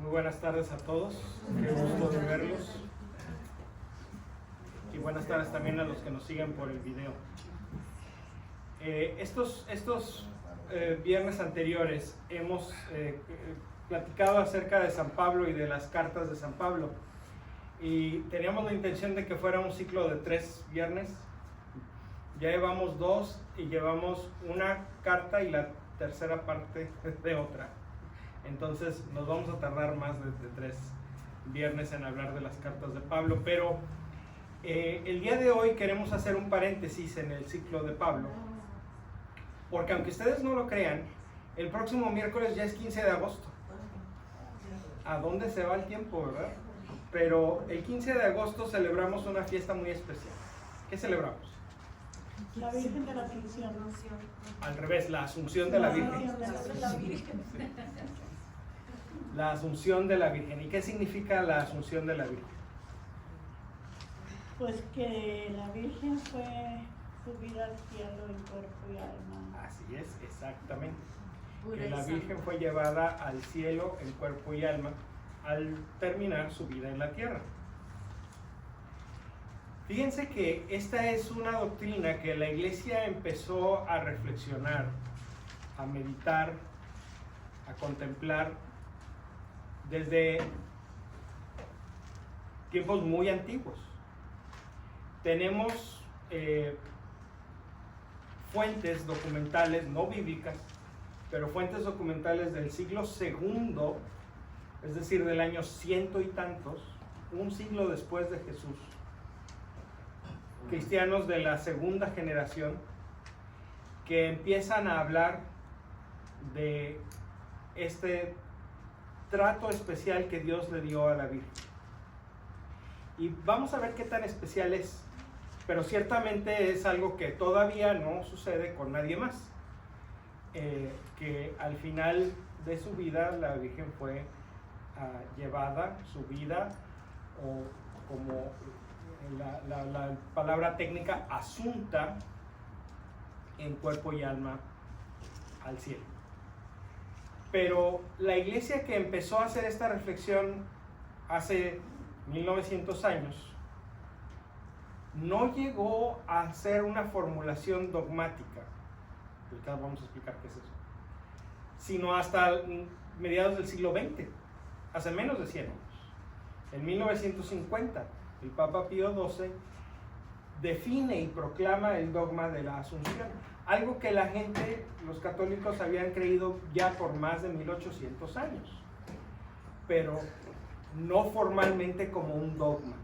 Muy buenas tardes a todos, qué gusto de verlos. Y buenas tardes también a los que nos siguen por el video. Estos viernes anteriores hemos platicado acerca de San Pablo y de las cartas de San Pablo. Y teníamos la intención de que fuera un ciclo de 3 viernes. Ya llevamos 2 y llevamos una carta y la tercera parte de otra. Entonces nos vamos a tardar más de 3 viernes en hablar de las cartas de Pablo. Pero el día de hoy queremos hacer un paréntesis en el ciclo de Pablo. Porque aunque ustedes no lo crean, el próximo miércoles ya es 15 de agosto. ¿A dónde se va el tiempo, verdad? Pero el 15 de agosto celebramos una fiesta muy especial. ¿Qué celebramos? La Virgen de la Asunción. Al revés, la Asunción de la Virgen. La Asunción de la Virgen. ¿Y qué significa la Asunción de la Virgen? Pues que la Virgen fue subida al cielo en cuerpo y alma. Así es, exactamente. Que la Virgen fue llevada al cielo en cuerpo y alma al terminar su vida en la tierra. Fíjense que esta es una doctrina que la Iglesia empezó a reflexionar, a meditar, a contemplar desde tiempos muy antiguos. Tenemos fuentes documentales, no bíblicas, pero fuentes documentales del siglo II, es decir, del año 100 y tantos, un siglo después de Jesús. Cristianos de la segunda generación que empiezan a hablar de este trato especial que Dios le dio a la Virgen. Y vamos a ver qué tan especial es, pero ciertamente es algo que todavía no sucede con nadie más. Que al final de su vida la Virgen fue llevada, subida, o como la palabra técnica, asunta en cuerpo y alma al cielo. Pero la Iglesia que empezó a hacer esta reflexión hace 1900 años no llegó a hacer una formulación dogmática. Ahorita vamos a explicar qué es eso. Sino hasta mediados del siglo XX, hace menos de 100 años. En 1950, el Papa Pío XII define y proclama el dogma de la Asunción. Algo que la gente, los católicos, habían creído ya por más de 1800 años. Pero no formalmente como un dogma.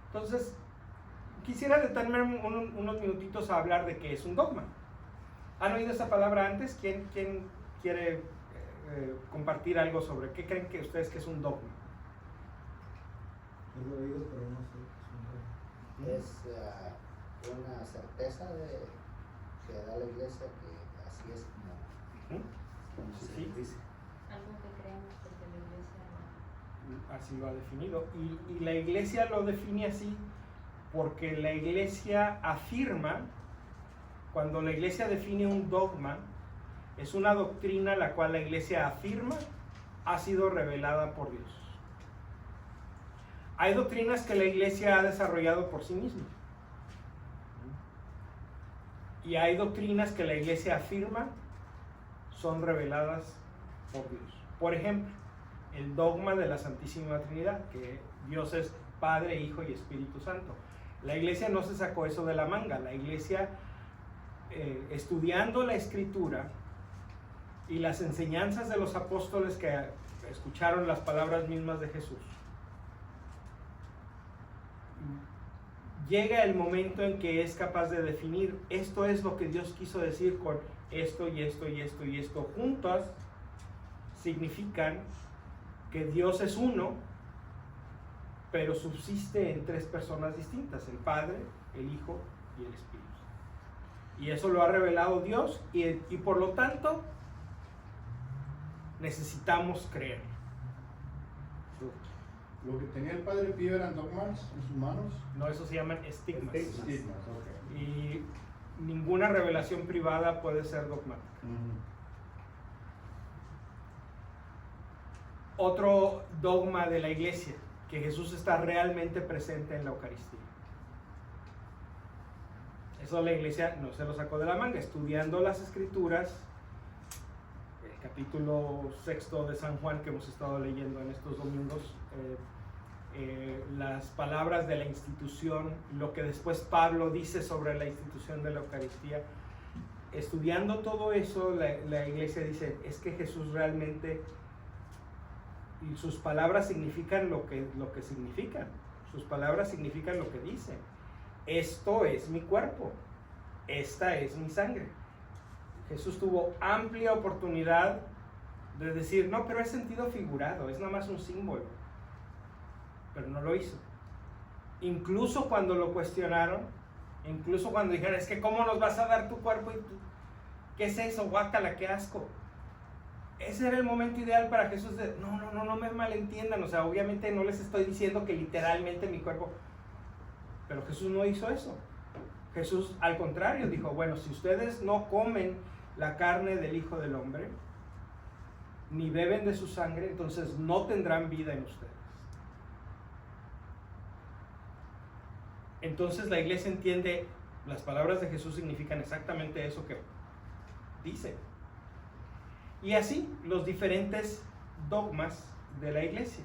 Entonces, quisiera detenerme unos minutitos a hablar de qué es un dogma. ¿Han oído esa palabra antes? ¿Quién quiere compartir algo sobre qué creen que ustedes que es un dogma? Yo lo he oído, pero no sé. Es una certeza que da la Iglesia que así es como se dice. Algo que creemos porque la Iglesia Así lo ha definido. Y la Iglesia lo define así porque la Iglesia afirma, cuando la Iglesia define un dogma, es una doctrina la cual la Iglesia afirma ha sido revelada por Dios. Hay doctrinas que la Iglesia ha desarrollado por sí misma. Y hay doctrinas que la Iglesia afirma son reveladas por Dios. Por ejemplo, el dogma de la Santísima Trinidad, que Dios es Padre, Hijo y Espíritu Santo. La Iglesia no se sacó eso de la manga. La Iglesia, estudiando la Escritura y las enseñanzas de los apóstoles que escucharon las palabras mismas de Jesús, llega el momento en que es capaz de definir: esto es lo que Dios quiso decir con esto y esto y esto y esto. Juntas significan que Dios es uno, pero subsiste en 3 personas distintas: el Padre, el Hijo y el Espíritu. Y eso lo ha revelado Dios y por lo tanto necesitamos creer. Lo que tenía el Padre Pío eran dogmas en sus manos. No, eso se llaman estigmas. Estigmas, ok. Y ninguna revelación privada puede ser dogmática. Otro dogma de la iglesia, que Jesús está realmente presente en la Eucaristía. Eso la iglesia no se lo sacó de la manga, estudiando las Escrituras, el capítulo 6 de San Juan que hemos estado leyendo en estos domingos, las palabras de la institución, lo que después Pablo dice sobre la institución de la Eucaristía. Estudiando todo eso, la iglesia dice, es que Jesús realmente, y sus palabras significan lo que significan, sus palabras significan lo que dicen. Esto es mi cuerpo, esta es mi sangre. Jesús tuvo amplia oportunidad de decir, no, pero es sentido figurado, es nada más un símbolo. Pero no lo hizo. Incluso cuando lo cuestionaron, incluso cuando dijeron, es que ¿cómo nos vas a dar tu cuerpo? ¿Qué es eso? Guácala, qué asco. Ese era el momento ideal para Jesús de, no me malentiendan, o sea, obviamente no les estoy diciendo que literalmente mi cuerpo, pero Jesús no hizo eso. Jesús al contrario dijo, bueno, si ustedes no comen la carne del Hijo del Hombre, ni beben de su sangre, entonces no tendrán vida en ustedes. Entonces la iglesia entiende, las palabras de Jesús significan exactamente eso que dice. Y así los diferentes dogmas de la iglesia.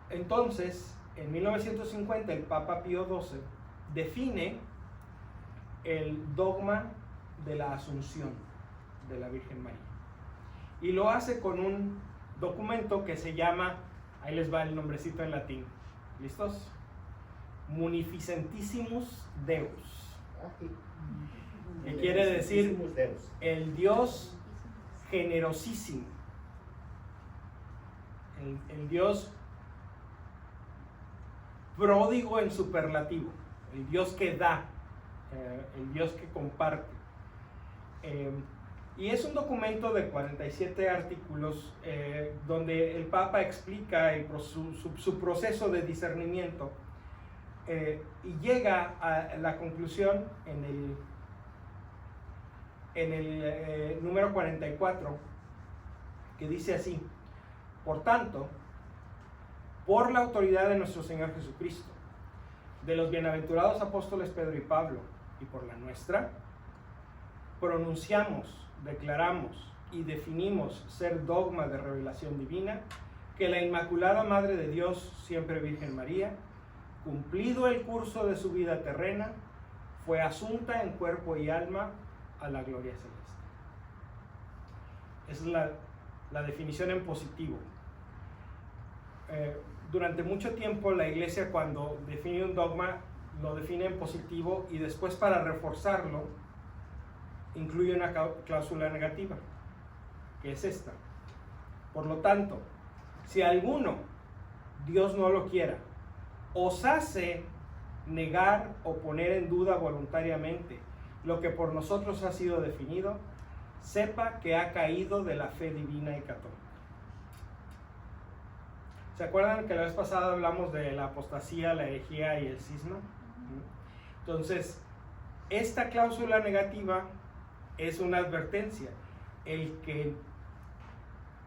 Entonces, en 1950 el Papa Pío XII define el dogma de la Asunción de la Virgen María. Y lo hace con un documento que se llama, ahí les va el nombrecito en latín, ¿listos? Munificentissimus Deus. Que quiere decir el Dios generosísimo, el Dios pródigo en superlativo, el Dios que da, el Dios que comparte. Y es un documento de 47 artículos donde el Papa explica su proceso de discernimiento y llega a la conclusión en el número 44, que dice así: por tanto, por la autoridad de nuestro Señor Jesucristo, de los bienaventurados apóstoles Pedro y Pablo, y por la nuestra, pronunciamos, declaramos y definimos ser dogma de revelación divina que la Inmaculada Madre de Dios, siempre Virgen María, cumplido el curso de su vida terrena, fue asunta en cuerpo y alma a la gloria celeste. Esa es la definición en positivo. Durante mucho tiempo la iglesia, cuando define un dogma, lo define en positivo y después, para reforzarlo, incluye una cláusula negativa, que es esta: por lo tanto, si alguno, Dios no lo quiera, osase negar o poner en duda voluntariamente lo que por nosotros ha sido definido, sepa que ha caído de la fe divina y católica. ¿Se acuerdan que la vez pasada hablamos de la apostasía, la herejía y el cisma? Entonces, esta cláusula negativa es una advertencia. El que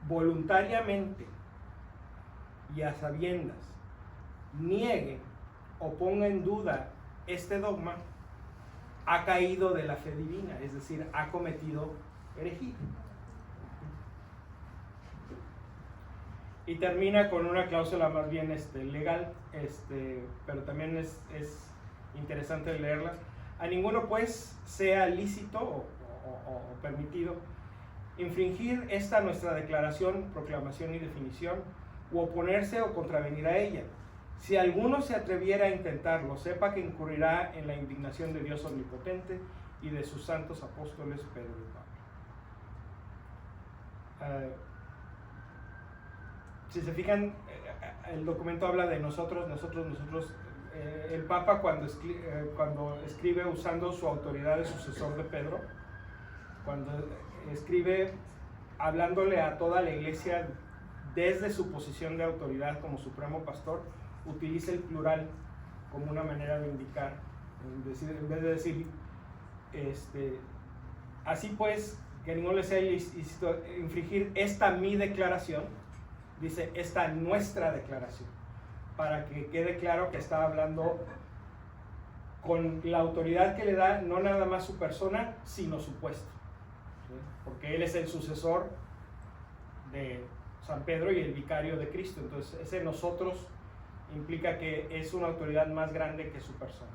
voluntariamente y a sabiendas niegue o ponga en duda este dogma, ha caído de la fe divina, es decir, ha cometido herejía. Y termina con una cláusula más bien legal, pero también es interesante leerla. A ninguno pues sea lícito o permitido infringir esta nuestra declaración, proclamación y definición, u oponerse o contravenir a ella. Si alguno se atreviera a intentarlo, sepa que incurrirá en la indignación de Dios omnipotente y de sus santos apóstoles Pedro y Pablo. Si se fijan, el documento habla de nosotros. El Papa, cuando escribe usando su autoridad de sucesor de Pedro, cuando escribe hablándole a toda la iglesia desde su posición de autoridad como supremo pastor, utiliza el plural como una manera de indicar, en vez de decir, así pues, que ninguno le sea ilícito infringir esta mi declaración, dice esta nuestra declaración, para que quede claro que está hablando con la autoridad que le da no nada más su persona, sino su puesto, ¿sí? Porque él es el sucesor de San Pedro y el vicario de Cristo. Entonces ese nosotros implica que es una autoridad más grande que su persona.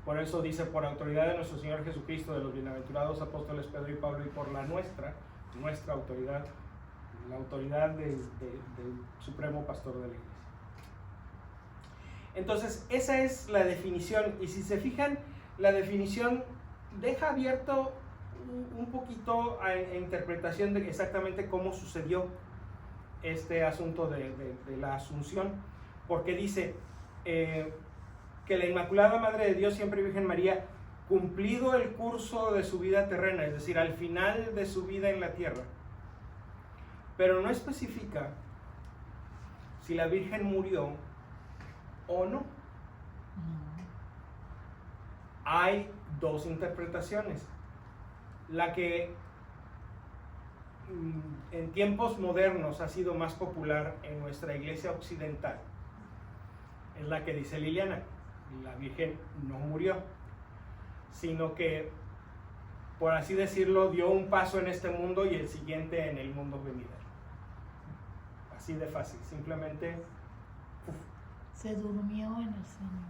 Por eso dice, por autoridad de nuestro Señor Jesucristo, de los bienaventurados apóstoles Pedro y Pablo, y por la nuestra autoridad, la autoridad del supremo pastor de la iglesia. Entonces esa es la definición, y si se fijan, la definición deja abierto un poquito a interpretación de exactamente cómo sucedió este asunto de la asunción, porque dice que la Inmaculada Madre de Dios, siempre Virgen María, cumplido el curso de su vida terrena, es decir, al final de su vida en la tierra, pero no especifica si la Virgen murió o no. Hay dos interpretaciones. La que en tiempos modernos ha sido más popular en nuestra iglesia occidental es la que dice Liliana: la Virgen no murió, sino que, por así decirlo, dio un paso en este mundo y el siguiente en el mundo venidero. Así de fácil, simplemente Se durmió en el Señor.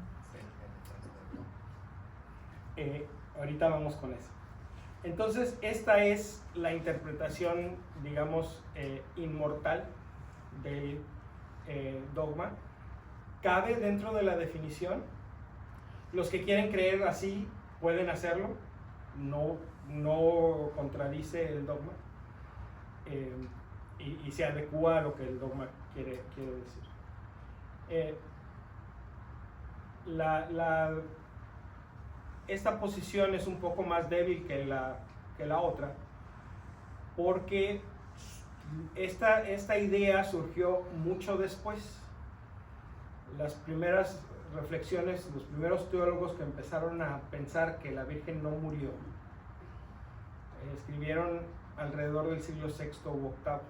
ahorita vamos con eso. Entonces esta es la interpretación, digamos, inmortal del dogma. Cabe dentro de la definición. Los que quieren creer así pueden hacerlo, no contradice el dogma, y se adecua a lo que el dogma quiere decir. Esta posición es un poco más débil que la otra, porque esta idea surgió mucho después. Las primeras reflexiones, los primeros teólogos que empezaron a pensar que la Virgen no murió, escribieron alrededor del siglo VI u VIII,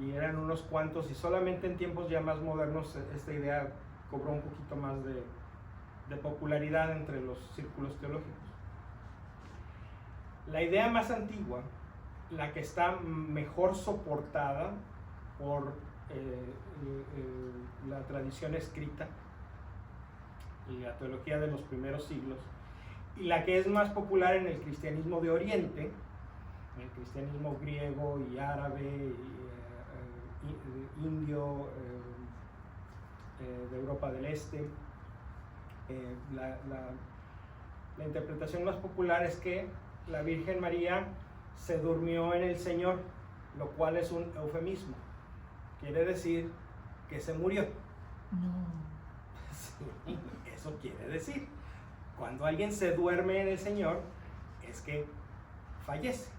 y eran unos cuantos, y solamente en tiempos ya más modernos esta idea cobró un poquito más de popularidad entre los círculos teológicos. La idea más antigua, la que está mejor soportada por la tradición escrita y la teología de los primeros siglos, y la que es más popular en el cristianismo de Oriente, en el cristianismo griego y árabe, y, indio, de Europa del Este, la interpretación más popular es que la Virgen María se durmió en el Señor, lo cual es un eufemismo. Quiere decir que se murió. No. Sí, eso quiere decir. Cuando alguien se duerme en el Señor, es que fallece.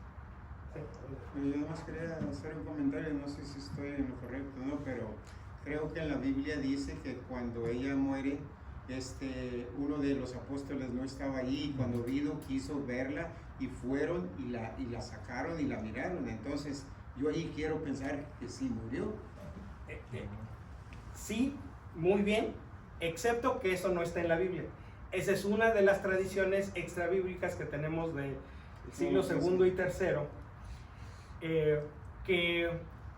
Yo nada más quería hacer un comentario, no sé si estoy en lo correcto, ¿no? Pero creo que en la Biblia dice que cuando ella muere, uno de los apóstoles no estaba allí, y cuando vino quiso verla, y fueron y la sacaron y la miraron. Entonces yo ahí quiero pensar que sí murió. Sí, muy bien, excepto que eso no está en la Biblia. Esa es una de las tradiciones extrabíblicas que tenemos del siglo II y III, que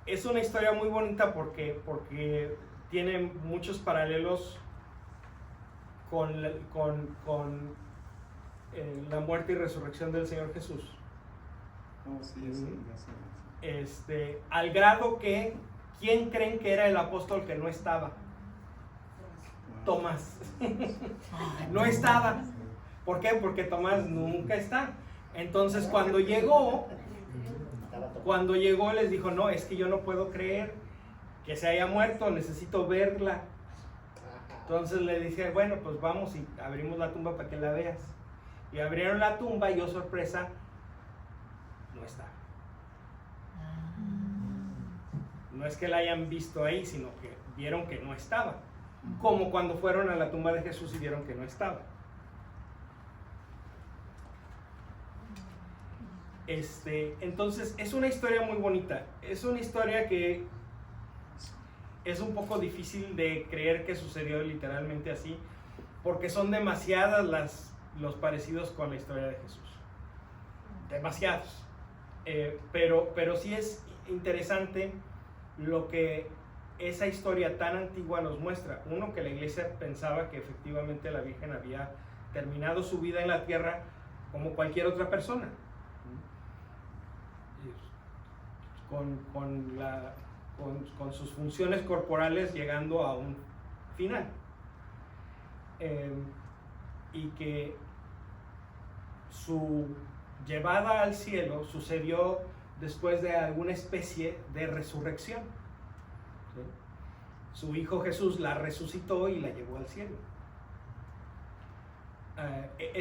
es una historia muy bonita porque tiene muchos paralelos con la muerte y resurrección del Señor Jesús. Oh, sí, sí, Al grado que, ¿quién creen que era el apóstol que no estaba? Tomás. No estaba. ¿Por qué? Porque Tomás nunca está. Entonces cuando llegó les dijo: no, es que yo no puedo creer que se haya muerto, necesito verla. Entonces le dije: bueno, pues vamos y abrimos la tumba para que la veas. Y abrieron la tumba y, oh sorpresa, no está. No es que la hayan visto ahí, sino que vieron que no estaba. Como cuando fueron a la tumba de Jesús y vieron que no estaba. Entonces es una historia muy bonita, es una historia que es un poco difícil de creer que sucedió literalmente así, porque son demasiadas los parecidos con la historia de Jesús, demasiados, pero sí es interesante lo que esa historia tan antigua nos muestra. Uno, que la iglesia pensaba que efectivamente la Virgen había terminado su vida en la tierra como cualquier otra persona, con sus funciones corporales llegando a un final, y que su llevada al cielo sucedió después de alguna especie de resurrección, ¿sí? Su hijo Jesús la resucitó y la llevó al cielo.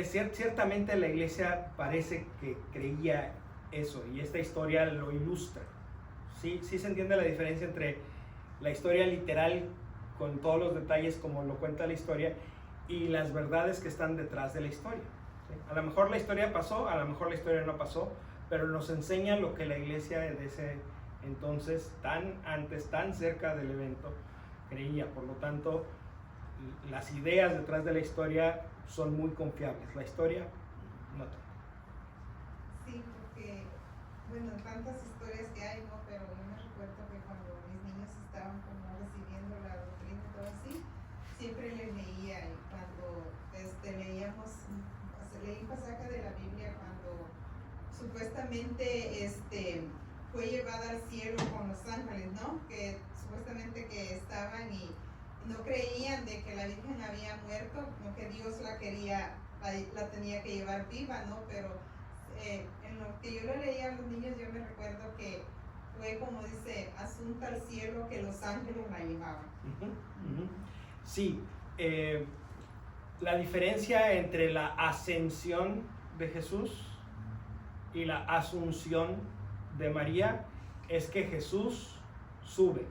Ciertamente la iglesia parece que creía eso, y esta historia lo ilustra. Sí se entiende la diferencia entre la historia literal con todos los detalles como lo cuenta la historia y las verdades que están detrás de la historia, ¿sí? A lo mejor la historia pasó, a lo mejor la historia no pasó, pero nos enseña lo que la iglesia de ese entonces, tan cerca del evento, creía. Por lo tanto, las ideas detrás de la historia son muy confiables. La historia no tanto. Sí, porque, bueno, tantas historias que hay, ¿no? Pero yo me recuerdo que cuando mis niños estaban como recibiendo la doctrina y todo así, siempre les leía, y cuando leí un pasaje de la Biblia cuando supuestamente fue llevada al cielo con los ángeles, ¿no? Que supuestamente que estaban y no creían de que la Virgen había muerto, no, que Dios la tenía que llevar viva, ¿no? Pero en lo que yo le leía a los niños, yo me recuerdo que fue como dice, asunta al cielo, que los ángeles la llevaban. Sí, la diferencia entre la ascensión de Jesús y la asunción de María es que Jesús sube,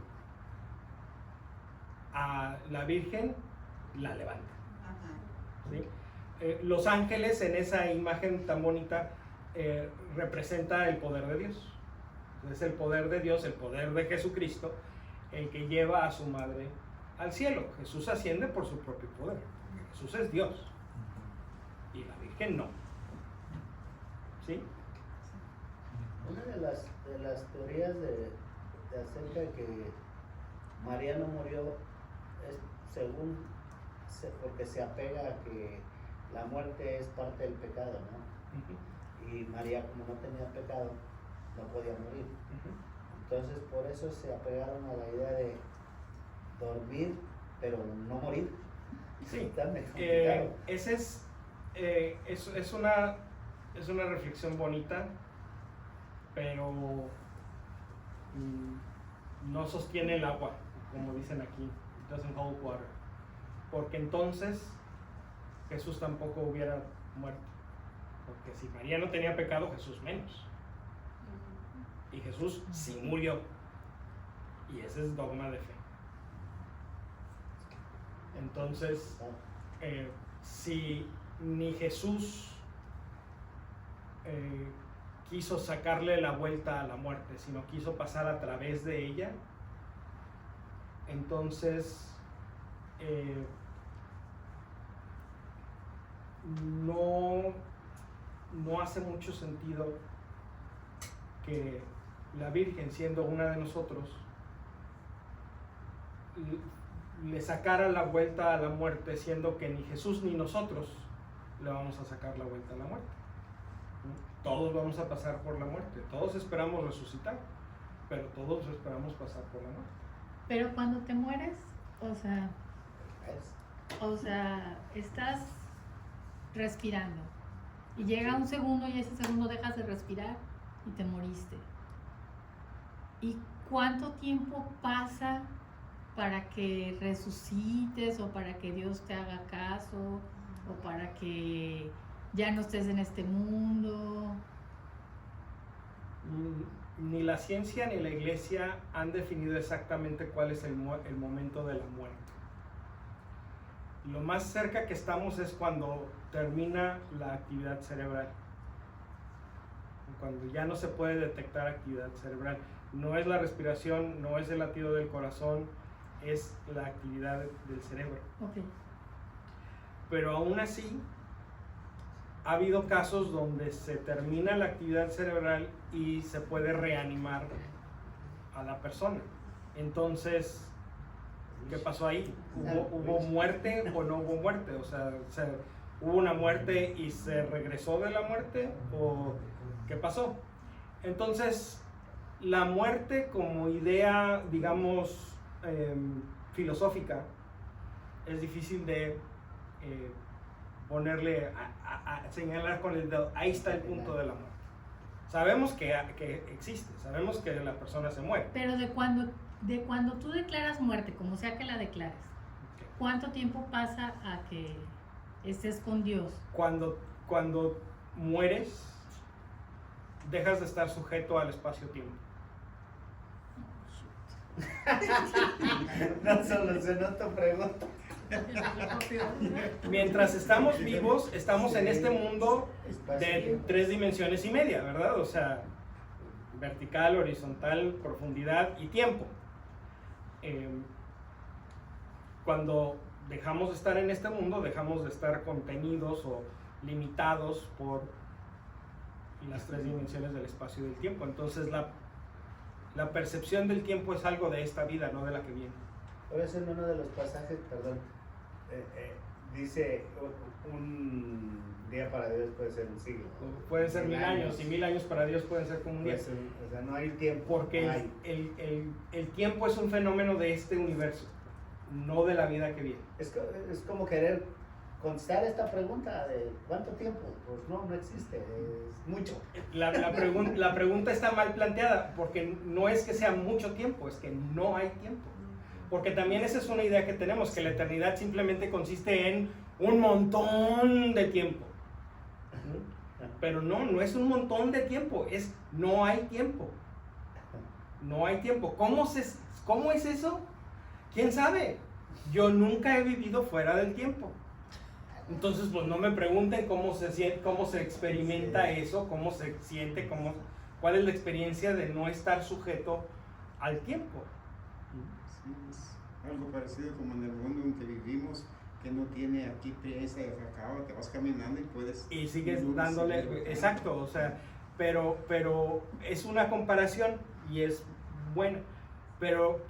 a la Virgen la levanta. Ajá. ¿Sí? Los ángeles en esa imagen tan bonita representa el poder de Dios. Es el poder de Dios, el poder de Jesucristo, el que lleva a su madre al cielo. Jesús asciende por su propio poder. Jesús es Dios y la Virgen no. ¿Sí? Una de las teorías de acerca de que María no murió es porque se apega a que la muerte es parte del pecado, ¿no? Y María, como no tenía pecado, no podía morir. Entonces por eso se apegaron a la idea de dormir pero no morir. Sí, Está muy complicado. esa es una reflexión bonita, pero no sostiene el agua, como dicen aquí. It doesn't hold water. Porque entonces Jesús tampoco hubiera muerto. Porque si María no tenía pecado, Jesús menos. Y Jesús sí murió. Y ese es dogma de fe. Entonces, si ni Jesús quiso sacarle la vuelta a la muerte, sino quiso pasar a través de ella, entonces no hace mucho sentido que la Virgen, siendo una de nosotros, le sacara la vuelta a la muerte, siendo que ni Jesús ni nosotros le vamos a sacar la vuelta a la muerte. Todos vamos a pasar por la muerte, todos esperamos resucitar, pero todos esperamos pasar por la muerte. Pero cuando te mueres, o sea, estás respirando y llega un segundo y ese segundo dejas de respirar y te moriste. ¿Y cuánto tiempo pasa para que resucites o para que Dios te haga caso o para que ya no estés en este mundo? Ni la ciencia ni la iglesia han definido exactamente cuál es el momento de la muerte. Lo más cerca que estamos es cuando termina la actividad cerebral. cuando ya no se puede detectar actividad cerebral. No es la respiración, no es el latido del corazón, es la actividad del cerebro. Ok. Pero aún así, ha habido casos donde se termina la actividad cerebral y se puede reanimar a la persona. Entonces, ¿qué pasó ahí? ¿Hubo muerte o no hubo muerte? O sea, ¿hubo una muerte y se regresó de la muerte? ¿O qué pasó? Entonces, la muerte como idea, digamos, filosófica, es difícil de ponerle, a señalar con el dedo, ahí está el punto de la muerte. Sabemos que existe, sabemos que la persona se muere. Pero de cuando tú declaras muerte, como sea que la declares, ¿cuánto tiempo pasa a que estés con Dios? Cuando mueres, dejas de estar sujeto al espacio-tiempo. No solucionó tu pregunta. Mientras estamos vivos, estamos en este mundo de 3 dimensiones y media, ¿verdad? O sea, vertical, horizontal, profundidad y tiempo. Cuando dejamos de estar en este mundo, dejamos de estar contenidos o limitados por las 3 dimensiones del espacio y del tiempo. Entonces la percepción del tiempo es algo de esta vida, no de la que viene. Por eso en uno de los pasajes, perdón, dice un día para Dios puede ser un siglo. Pueden ser 1000 años y 1000 años para Dios pueden ser como un día. Pues, o sea, no hay tiempo. Porque no hay. el tiempo es un fenómeno de este universo, no de la vida que viene. Es como querer contestar esta pregunta de ¿cuánto tiempo? Pues no existe, es mucho. La pregunta está mal planteada, porque no es que sea mucho tiempo, es que no hay tiempo. Porque también esa es una idea que tenemos, que la eternidad simplemente consiste en un montón de tiempo. Pero no es un montón de tiempo, es no hay tiempo. No hay tiempo. ¿Cómo es eso? ¿Quién sabe? Yo nunca he vivido fuera del tiempo. Entonces, pues no me pregunten cómo se experimenta eso, cómo se siente, cuál es la experiencia de no estar sujeto al tiempo. Sí, es algo parecido como en el mundo en que vivimos, que no tiene aquí presa de acá, te vas caminando y puedes... Y sigues seguir dándole, bajando. exacto, o sea, pero es una comparación y es buena, pero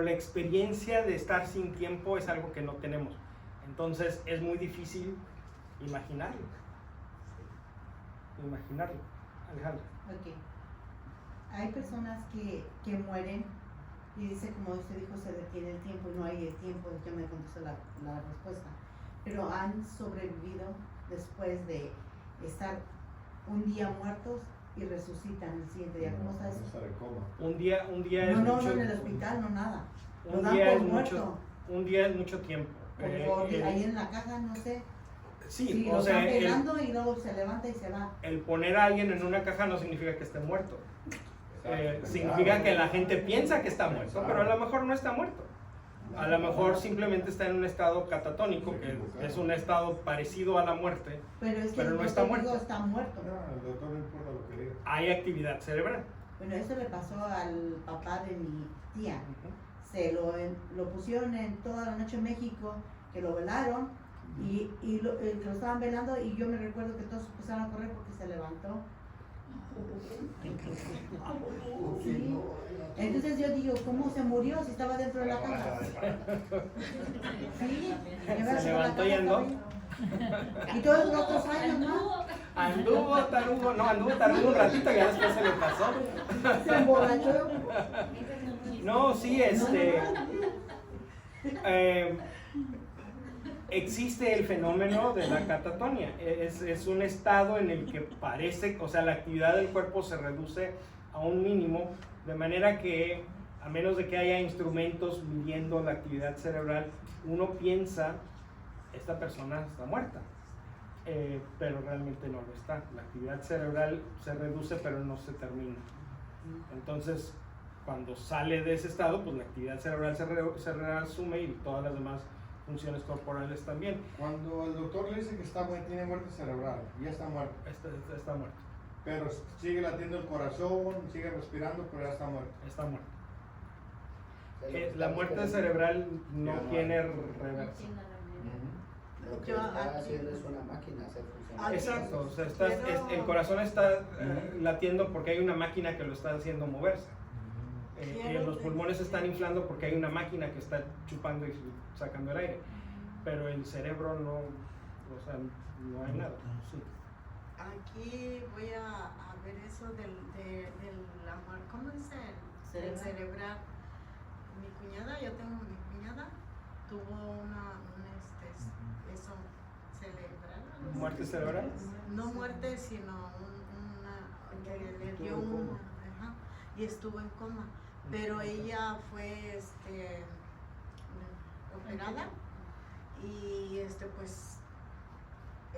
la experiencia de estar sin tiempo es algo que no tenemos. Entonces es muy difícil imaginarlo. Alejandra. Ok. Hay personas que mueren y dice, como usted dijo, se detiene el tiempo y no hay el tiempo, ya me contestó la respuesta. Pero han sobrevivido después de estar un día muertos y resucitan el siguiente día. ¿Cómo sabes? Estar en coma. Un día es No, mucho. en el hospital, no nada. Lo Un dan día por es mucho. muerto. Un día es mucho tiempo. Ahí en la caja, no sé. Sí, lo o sea, están pegando y luego se levanta y se va. el poner a alguien en una caja no significa que esté muerto. Exacto. Significa que la gente piensa que está muerto, pero a lo mejor no está muerto. A lo mejor simplemente está en un estado catatónico, que es un estado parecido a la muerte. Pero es que Pero el no está doctor muerto. dijo, está muerto. No, el doctor no importa lo que diga. Hay actividad cerebral. Bueno, eso le pasó al papá de mi tía. Lo pusieron en toda la noche en México, que lo velaron y lo estaban velando y yo me recuerdo que todos empezaron a correr porque se levantó. Sí. Entonces yo digo, ¿cómo se murió si estaba dentro de la caja? Sí, Se levantó y andó. Y todos los otros años, ¿no? Anduvo tarugo un ratito y ya después se le pasó. Se emborrachó. No, sí, existe el fenómeno de la catatonia. Es un estado en el que parece, o sea, la actividad del cuerpo se reduce a un mínimo, de manera que, a menos de que haya instrumentos midiendo la actividad cerebral, uno piensa, esta persona está muerta. Pero realmente no lo está. La actividad cerebral se reduce, pero no se termina. Entonces, cuando sale de ese estado, pues la actividad cerebral se reasume y todas las demás funciones corporales también. Cuando el doctor le dice que tiene muerte cerebral, ya está muerto. Está muerto. Pero sigue latiendo el corazón, sigue respirando, pero ya está muerto. Está muerto. Se La lo muerte está cerebral no Ya no tiene hay. reversa. Lo que Yo está aquí- haciendo es una máquina hacer funcionar. Aquí- Exacto, o sea, Quiero- el corazón está latiendo porque hay una máquina que lo está haciendo moverse. Quiero Los pulmones se están inflando porque hay una máquina que está chupando y sacando el aire. Pero el cerebro no, o sea, no hay nada. Sí. Aquí voy a ver eso del amor, ¿cómo dice? Del cerebral. Mi cuñada, yo tengo mi cuñada, tuvo eso cerebral. algo así. ¿Muerte cerebral? No muerte, sino que le dio ajá, y estuvo en coma. Pero ella fue operada y pues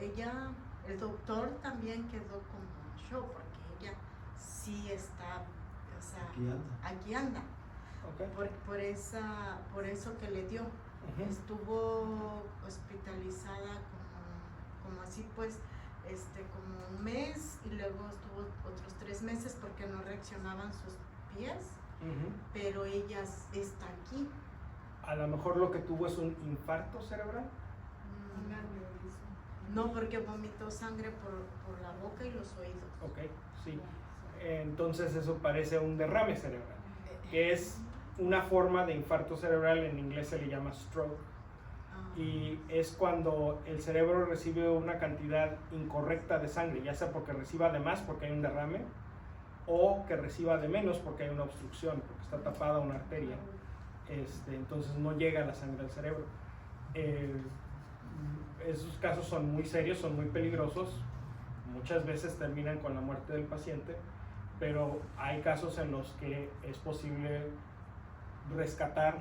ella, el doctor también quedó como en shock porque ella sí está, o sea, aquí anda. Ok. Por eso que le dio. Ujú. Estuvo hospitalizada como así pues, como un mes y luego estuvo otros 3 meses porque no reaccionaban sus pies, Ujú. pero ella está aquí. A lo mejor lo que tuvo es un infarto cerebral. No, porque vomitó sangre por la boca y los oídos. Ok, sí. Entonces eso parece un derrame cerebral, que es una forma de infarto cerebral, en inglés se le llama stroke. Ah, Y es cuando el cerebro recibe una cantidad incorrecta de sangre, ya sea porque reciba de más porque hay un derrame, o que reciba de menos porque hay una obstrucción, porque está tapada una arteria. Entonces no llega la sangre al cerebro. Esos casos son muy serios, son muy peligrosos, muchas veces terminan con la muerte del paciente, pero hay casos en los que es posible rescatar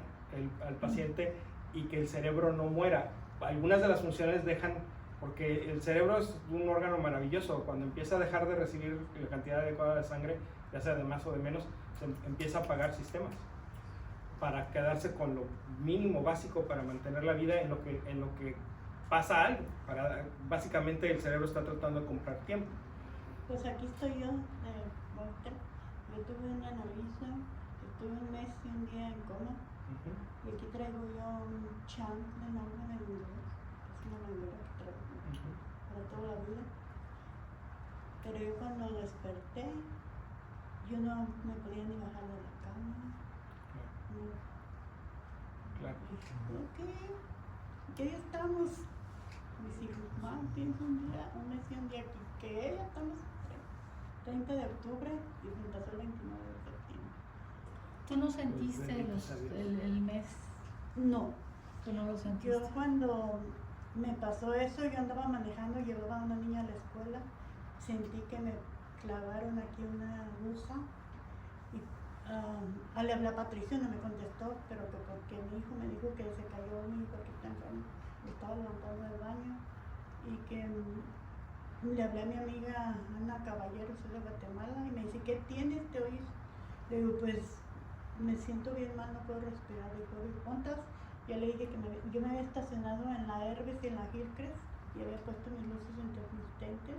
al paciente y que el cerebro no muera. Algunas de las funciones dejan, porque el cerebro es un órgano maravilloso, cuando empieza a dejar de recibir la cantidad adecuada de sangre, ya sea de más o de menos, se empieza a apagar sistemas para quedarse con lo mínimo básico para mantener la vida en lo que pasa algo. Básicamente el cerebro está tratando de comprar tiempo. Pues aquí estoy yo, Walter. Yo tuve un aneurisma, estuve un mes y un día en coma. Ujú. Y aquí traigo yo un chunk de nombre en inglés. Es una manguera que traigo Ujú. para toda la vida. Pero yo cuando desperté, yo no me podía ni bajar de la cama. No. Claro. Que ya estamos, mis hijos, más pienso un día, un mes y un día aquí, que ya estamos 30 de octubre y se pasó el 29 de septiembre. ¿Tú no sentiste bendito sea Dios. el mes? No, ¿Tú no lo yo sentiste? cuando me pasó eso, yo andaba manejando, llevaba a una niña a la escuela, sentí que me clavaron aquí una aguja y le hablé a Patricio, no me contestó, pero que porque mi hijo me dijo que se cayó mi hijo que está enfermo, estaba levantando del baño y que le hablé a mi amiga Ana Caballero, soy de Guatemala, y me dice, ¿qué tienes? ¿Te oyes? Le digo, pues me siento bien mal, no puedo respirar. Le digo, ¿cuántas? Yo le dije que yo me había estacionado en la Herbes y en la Gilchrist y había puesto mis luces intermitentes.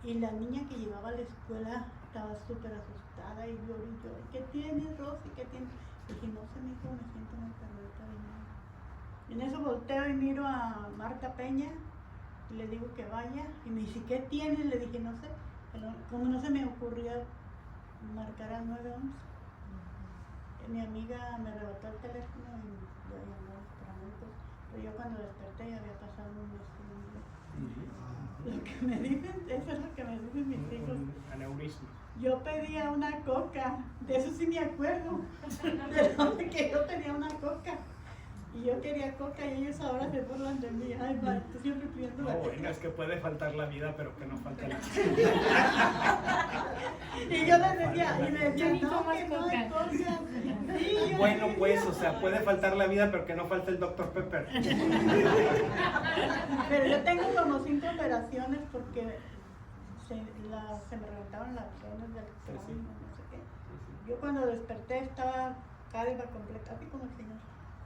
Y la niña que llevaba a la escuela estaba súper asustada y lloró y lloró. ¿Qué tienes, Rosy? ¿Qué tienes? Le dije, no sé, mi hijo, me siento muy enfermita de nada. En eso volteo y miro a Marta Peña y le digo que vaya. Y me dice, ¿qué tienes? Le dije, no sé. Pero como no se me ocurría marcar al 911. Mi amiga me arrebató el teléfono y yo llamé a los paramédicos. Pero yo cuando desperté ya había pasado un mes y un día. Lo que me dicen, eso es lo que me dicen mis hijos. Un aneurisma. Yo pedía una coca, de eso sí me acuerdo, de que yo tenía una coca. Y yo quería coca y ellos ahora se burlan de mí. Ay, va, tú siempre pidiendo la No, coca. bueno, es que puede faltar la vida, pero que no falte la Y yo les decía, Yo ni no, tomas que no coca. hay coca. Sí, yo Bueno, les pues, decía. o sea, puede faltar la vida, pero que no falte el Dr. Pepper. Pero yo tengo como 5 operaciones porque se me reventaron las venas del cráneo, no sé qué. Yo cuando desperté estaba calva completa, así como el señor,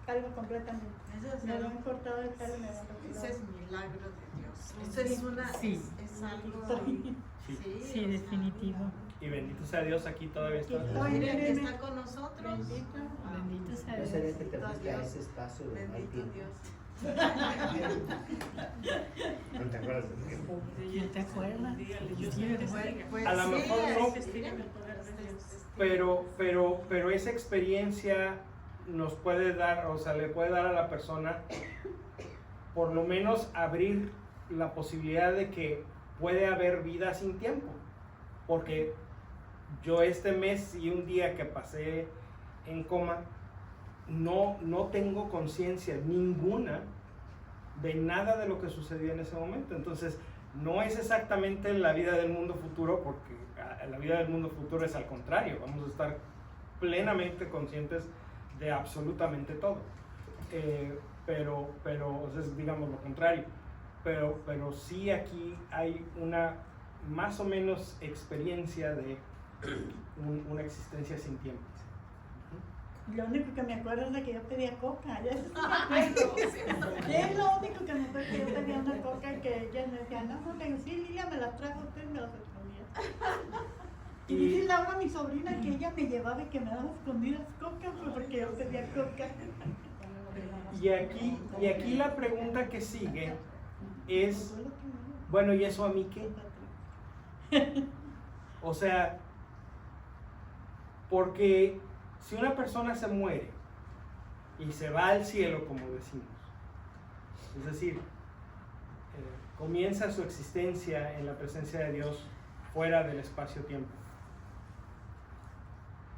calva completamente. Eso es, Me habían cortado el pelo y me habían ese retirado. es milagro de Dios. Esto es una, Sí. es algo, Sí. Sí, definitivo. Y bendito sea Dios, aquí todavía está. Miren que está con nosotros. Bendito sea Yo Dios. sería que te fuiste a ese espacio de no hay Bendito tiempo. Dios. ¿No te acuerdas del tiempo? ¿No te acuerdas? Sí, ¿verdad? Pues A lo sí, mejor no, pero esa experiencia nos puede dar, o sea, le puede dar a la persona por lo menos abrir la posibilidad de que puede haber vida sin tiempo. Porque yo este mes y un día que pasé en coma, no tengo conciencia ninguna de nada de lo que sucedió en ese momento. Entonces, no es exactamente la vida del mundo futuro, porque la vida del mundo futuro es al contrario. Vamos a estar plenamente conscientes de absolutamente todo. Pero o sea, es, digamos, lo contrario. Pero sí aquí hay una más o menos experiencia de una existencia sin tiempo. Lo único que me acuerdo es de que yo pedía coca. Ya eso sí me acuerdo. Es lo único que me acuerdo, que yo pedía una coca que ella me decía, no, sí, Lilia me la trajo, usted me las escondía. Y dice Laura, mi sobrina, que ella me llevaba y que me daba escondidas coca, pues porque yo pedía coca. Y aquí la pregunta que sigue es, bueno, ¿y eso a mí qué? O sea, porque si una persona se muere y se va al cielo, como decimos, es decir, comienza su existencia en la presencia de Dios fuera del espacio-tiempo,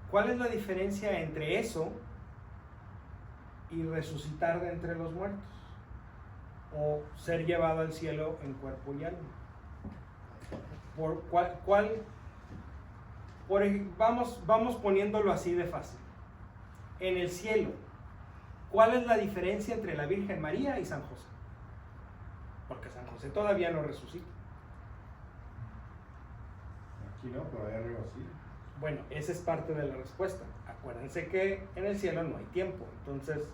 ¿cuál es la diferencia entre eso y resucitar de entre los muertos? O ser llevado al cielo en cuerpo y alma. Vamos poniéndolo así de fácil. En el cielo, ¿cuál es la diferencia entre la Virgen María y San José? Porque San José todavía no resucita. Aquí no, pero allá arriba sí. Bueno, esa es parte de la respuesta. Acuérdense que en el cielo no hay tiempo. Entonces,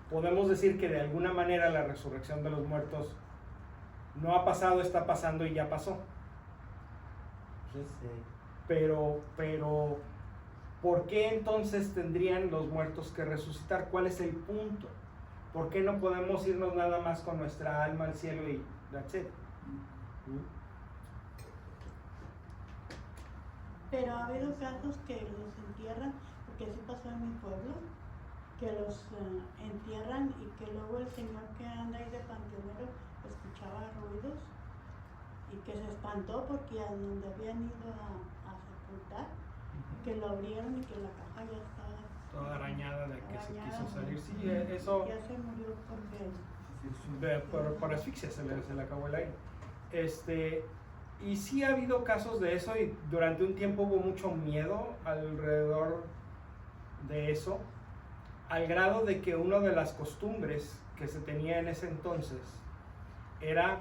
podemos decir que de alguna manera la resurrección de los muertos no ha pasado, está pasando y ya pasó. Pero, ¿por qué entonces tendrían los muertos que resucitar? ¿Cuál es el punto? ¿Por qué no podemos irnos nada más con nuestra alma al cielo y that's it? Pero ha habido casos que los entierran, porque así pasó en mi pueblo, que los entierran y que luego el señor que anda ahí de panteonero escuchaba ruidos y que se espantó porque a donde habían ido a sepultar, que lo abrieron y que la caja ya estaba Toda arañada de que se arañada. quiso salir. Sí, eso Ya se murió porque por asfixia se le acabó el aire. Y sí ha habido casos de eso y durante un tiempo hubo mucho miedo alrededor de eso, al grado de que una de las costumbres que se tenía en ese entonces era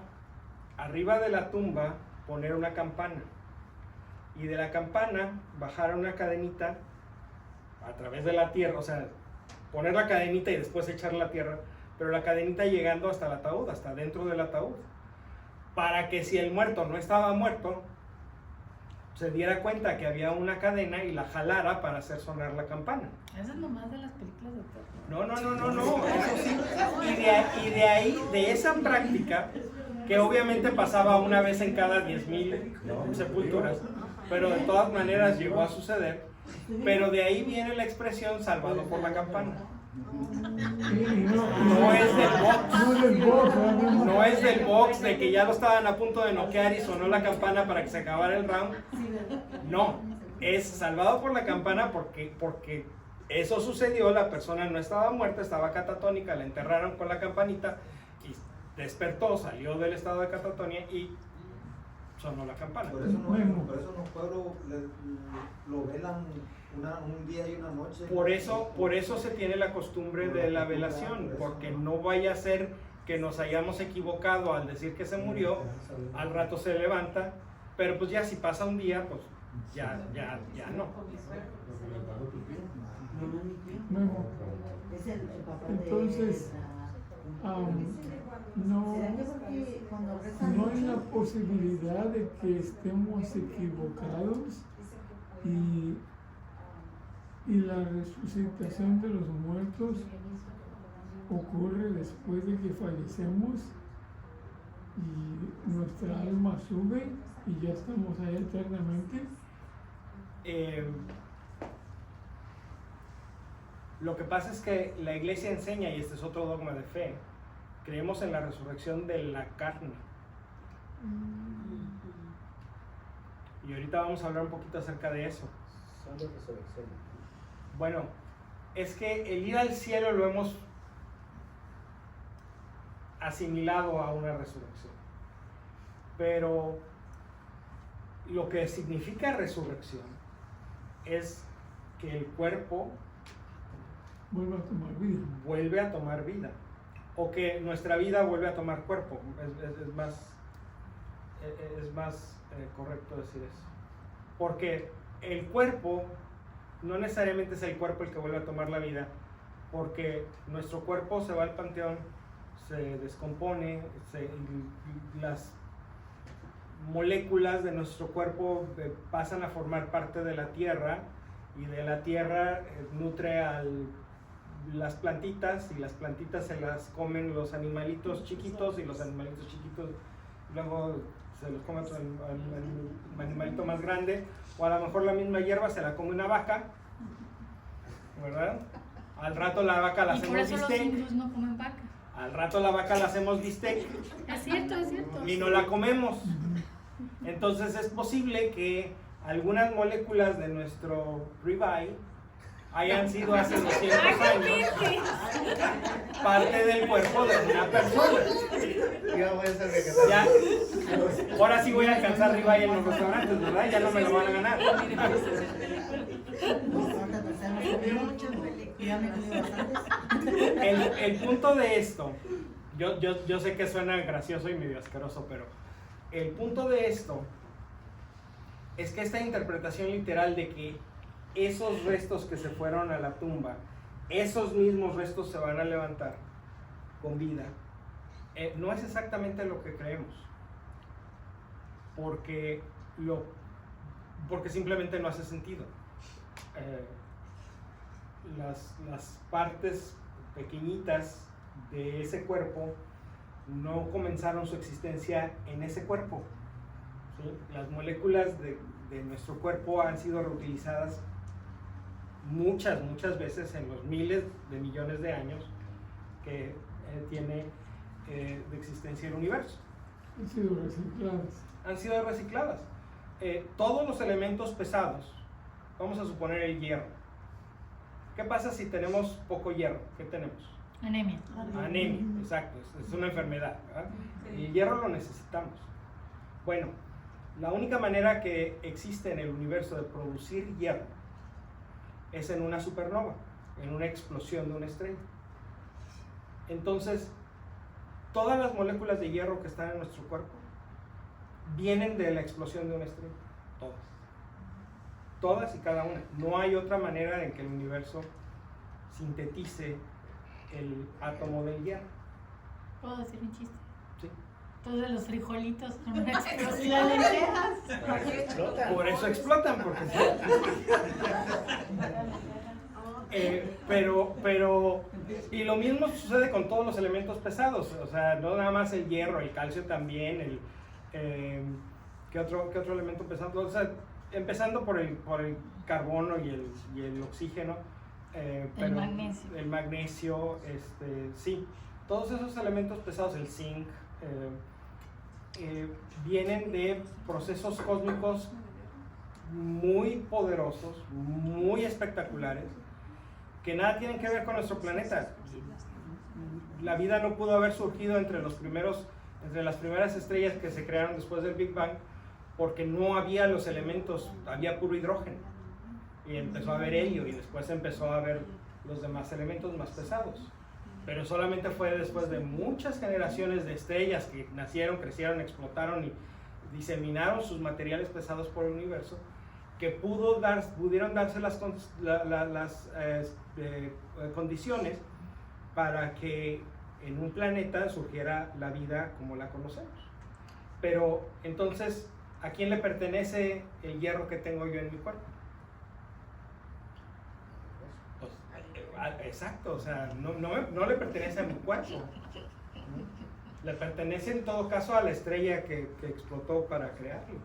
arriba de la tumba poner una campana y de la campana bajar una cadenita a través de la tierra, o sea, poner la cadenita y después echar la tierra, pero la cadenita llegando hasta el ataúd, hasta dentro del ataúd, para que si el muerto no estaba muerto, se diera cuenta que había una cadena y la jalara para hacer sonar la campana. Eso es lo más de las películas de terror. No, eso sí. Y de ahí, de esa práctica, que obviamente pasaba una vez en cada 10,000 sepulturas, pero de todas maneras llegó a suceder, pero de ahí viene la expresión salvado por la campana. No es del box de que ya lo estaban a punto de noquear y sonó la campana para que se acabara el round. No, es salvado por la campana porque eso sucedió, la persona no estaba muerta, estaba catatónica, la enterraron con la campanita y despertó, salió del estado de catatonia y sonó la campana. Por eso no, en los pueblos lo velan un día y una noche. Por eso se tiene la costumbre de la velación, porque no vaya a ser que nos hayamos equivocado al decir que se murió, al rato se levanta, pero pues ya si pasa un día, pues ya no. Es el papá de Entonces, No, ¿Será que porque cuando rezan no hay la mucho? posibilidad de que estemos equivocados y la resucitación de los muertos ocurre después de que fallecemos y nuestra alma sube y ya estamos ahí eternamente. Lo que pasa es que la iglesia enseña, y este es otro dogma de fe, creemos en la resurrección de la carne. Y ahorita vamos a hablar un poquito acerca de eso. Son de resurrección. Bueno, es que el ir al cielo lo hemos asimilado a una resurrección. Pero lo que significa resurrección es que el cuerpo Vuelve a tomar vida. vuelve a tomar vida, o que nuestra vida vuelve a tomar cuerpo. Es más correcto decir eso, porque el cuerpo no necesariamente es el cuerpo el que vuelve a tomar la vida, porque nuestro cuerpo se va al panteón, se descompone, las moléculas de nuestro cuerpo pasan a formar parte de la tierra, y de la tierra nutre las plantitas, y las plantitas se las comen los animalitos chiquitos, y los animalitos chiquitos luego se los come otro animalito más grande, o a lo mejor la misma hierba se la come una vaca, ¿verdad? Al rato la vaca la Y por hacemos eso los bistec, hindús no comen vaca. al rato la vaca la hacemos bistec Es cierto. y no la comemos. Entonces es posible que algunas moléculas de nuestro ribeye hayan sido hace 200 años parte del cuerpo de una persona. Ya voy a ser vegetariano. Ya, ahora sí voy a alcanzar ribeye en los restaurantes, ¿verdad? Ya no me lo van a ganar. Ahorita nos hemos comido, ya me he comido bastantes. El punto de esto, yo sé que suena gracioso y medio asqueroso, pero el punto de esto es que esta interpretación literal de que esos restos que se fueron a la tumba, esos mismos restos se van a levantar con vida, no es exactamente lo que creemos, porque simplemente no hace sentido. Las partes pequeñitas de ese cuerpo no comenzaron su existencia en ese cuerpo, ¿sí? Las moléculas de nuestro cuerpo han sido reutilizadas muchas veces en los miles de millones de años que tiene de existencia el universo. Han sido recicladas. Han sido recicladas. Todos los elementos pesados, vamos a suponer el hierro. ¿Qué pasa si tenemos poco hierro? ¿Qué tenemos? Anemia. Anemia, exacto, es una enfermedad, ¿verdad? Y el hierro lo necesitamos. Bueno, la única manera que existe en el universo de producir hierro es en una supernova, en una explosión de una estrella. Entonces, todas las moléculas de hierro que están en nuestro cuerpo vienen de la explosión de una estrella, todas. Todas y cada una. No hay otra manera en que el universo sintetice el átomo del hierro. ¿Puedo decir un chiste? Sí. Entonces los frijolitos son una ¿Y explosión. las lentejas? Explotan. Por eso explotan, porque pero y lo mismo sucede con todos los elementos pesados, o sea, no nada más el hierro, el calcio también, ¿qué otro elemento pesado? O sea, empezando por el carbono y el oxígeno, pero el magnesio, sí, todos esos elementos pesados, el zinc, vienen de procesos cósmicos muy poderosos, muy espectaculares, que nada tienen que ver con nuestro planeta. La vida no pudo haber surgido entre las primeras estrellas que se crearon después del Big Bang, porque no había los elementos, había puro hidrógeno, y empezó a haber helio, y después empezó a haber los demás elementos más pesados. Pero solamente fue después de muchas generaciones de estrellas que nacieron, crecieron, explotaron y diseminaron sus materiales pesados por el universo, que pudieron darse las condiciones para que en un planeta surgiera la vida como la conocemos. Pero entonces, ¿a quién le pertenece el hierro que tengo yo en mi cuerpo? Pues, exacto, o sea, no le pertenece a mi cuerpo. Le pertenece en todo caso a la estrella que explotó para crearlo.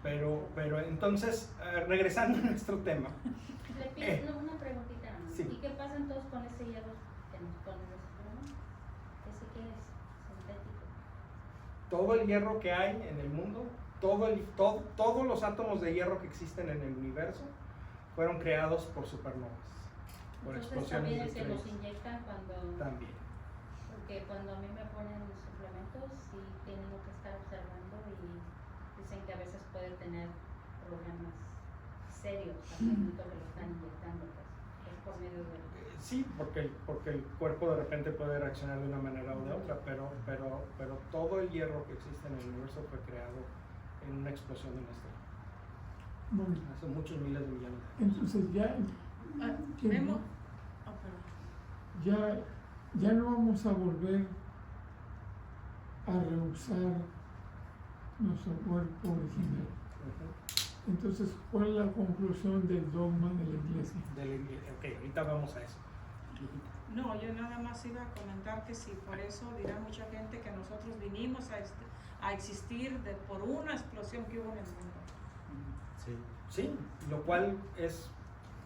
Pero entonces, regresando a nuestro tema. Le pido una preguntita. Sí. ¿Y qué pasa entonces con ese hierro que nos ponen nosotros? ¿Ese qué es? Sintético. Todo el hierro que hay en el mundo, todos los átomos de hierro que existen en el universo fueron creados por supernovas, por Entonces explosiones también de es que los estrellas. inyectan cuando... También. Porque cuando a mí me ponen suplementos, sí tienen que estar observando y dicen que a veces puede tener problemas serios al momento que lo están inyectando, pues, es por medio de... Sí, porque el cuerpo de repente puede reaccionar de una manera o de otra, pero todo el hierro que existe en el universo fue creado en una explosión de una estrella. Bueno, Hace muchos miles de millones de años. entonces ya, ¿qué Memo. no? Oh, perdón. ya no vamos a volver a rehusar nuestro cuerpo original. Ujú. Entonces, ¿cuál es la conclusión del dogma de la iglesia? Ok, ahorita vamos a eso. No, yo nada más iba a comentar que sí, por eso dirá mucha gente que nosotros vinimos a existir por una explosión que hubo en el mundo. Sí, lo cual es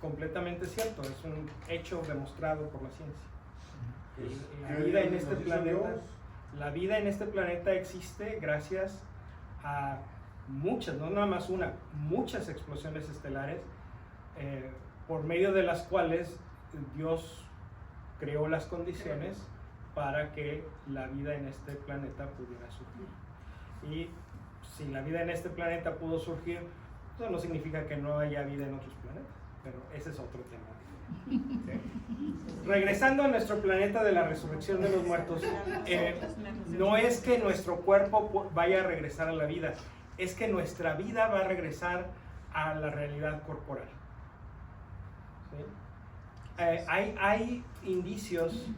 completamente cierto, es un hecho demostrado por la ciencia. La vida en este planeta, la vida en este planeta existe gracias a muchas, no nada más una, muchas explosiones estelares, por medio de las cuales Dios creó las condiciones para que la vida en este planeta pudiera surgir. Y si la vida en este planeta pudo surgir, eso no significa que no haya vida en otros planetas, pero ese es otro tema. ¿Sí? Regresando a nuestro planeta de la resurrección de los muertos, no es que nuestro cuerpo vaya a regresar a la vida, es que nuestra vida va a regresar a la realidad corporal. ¿Sí? Hay indicios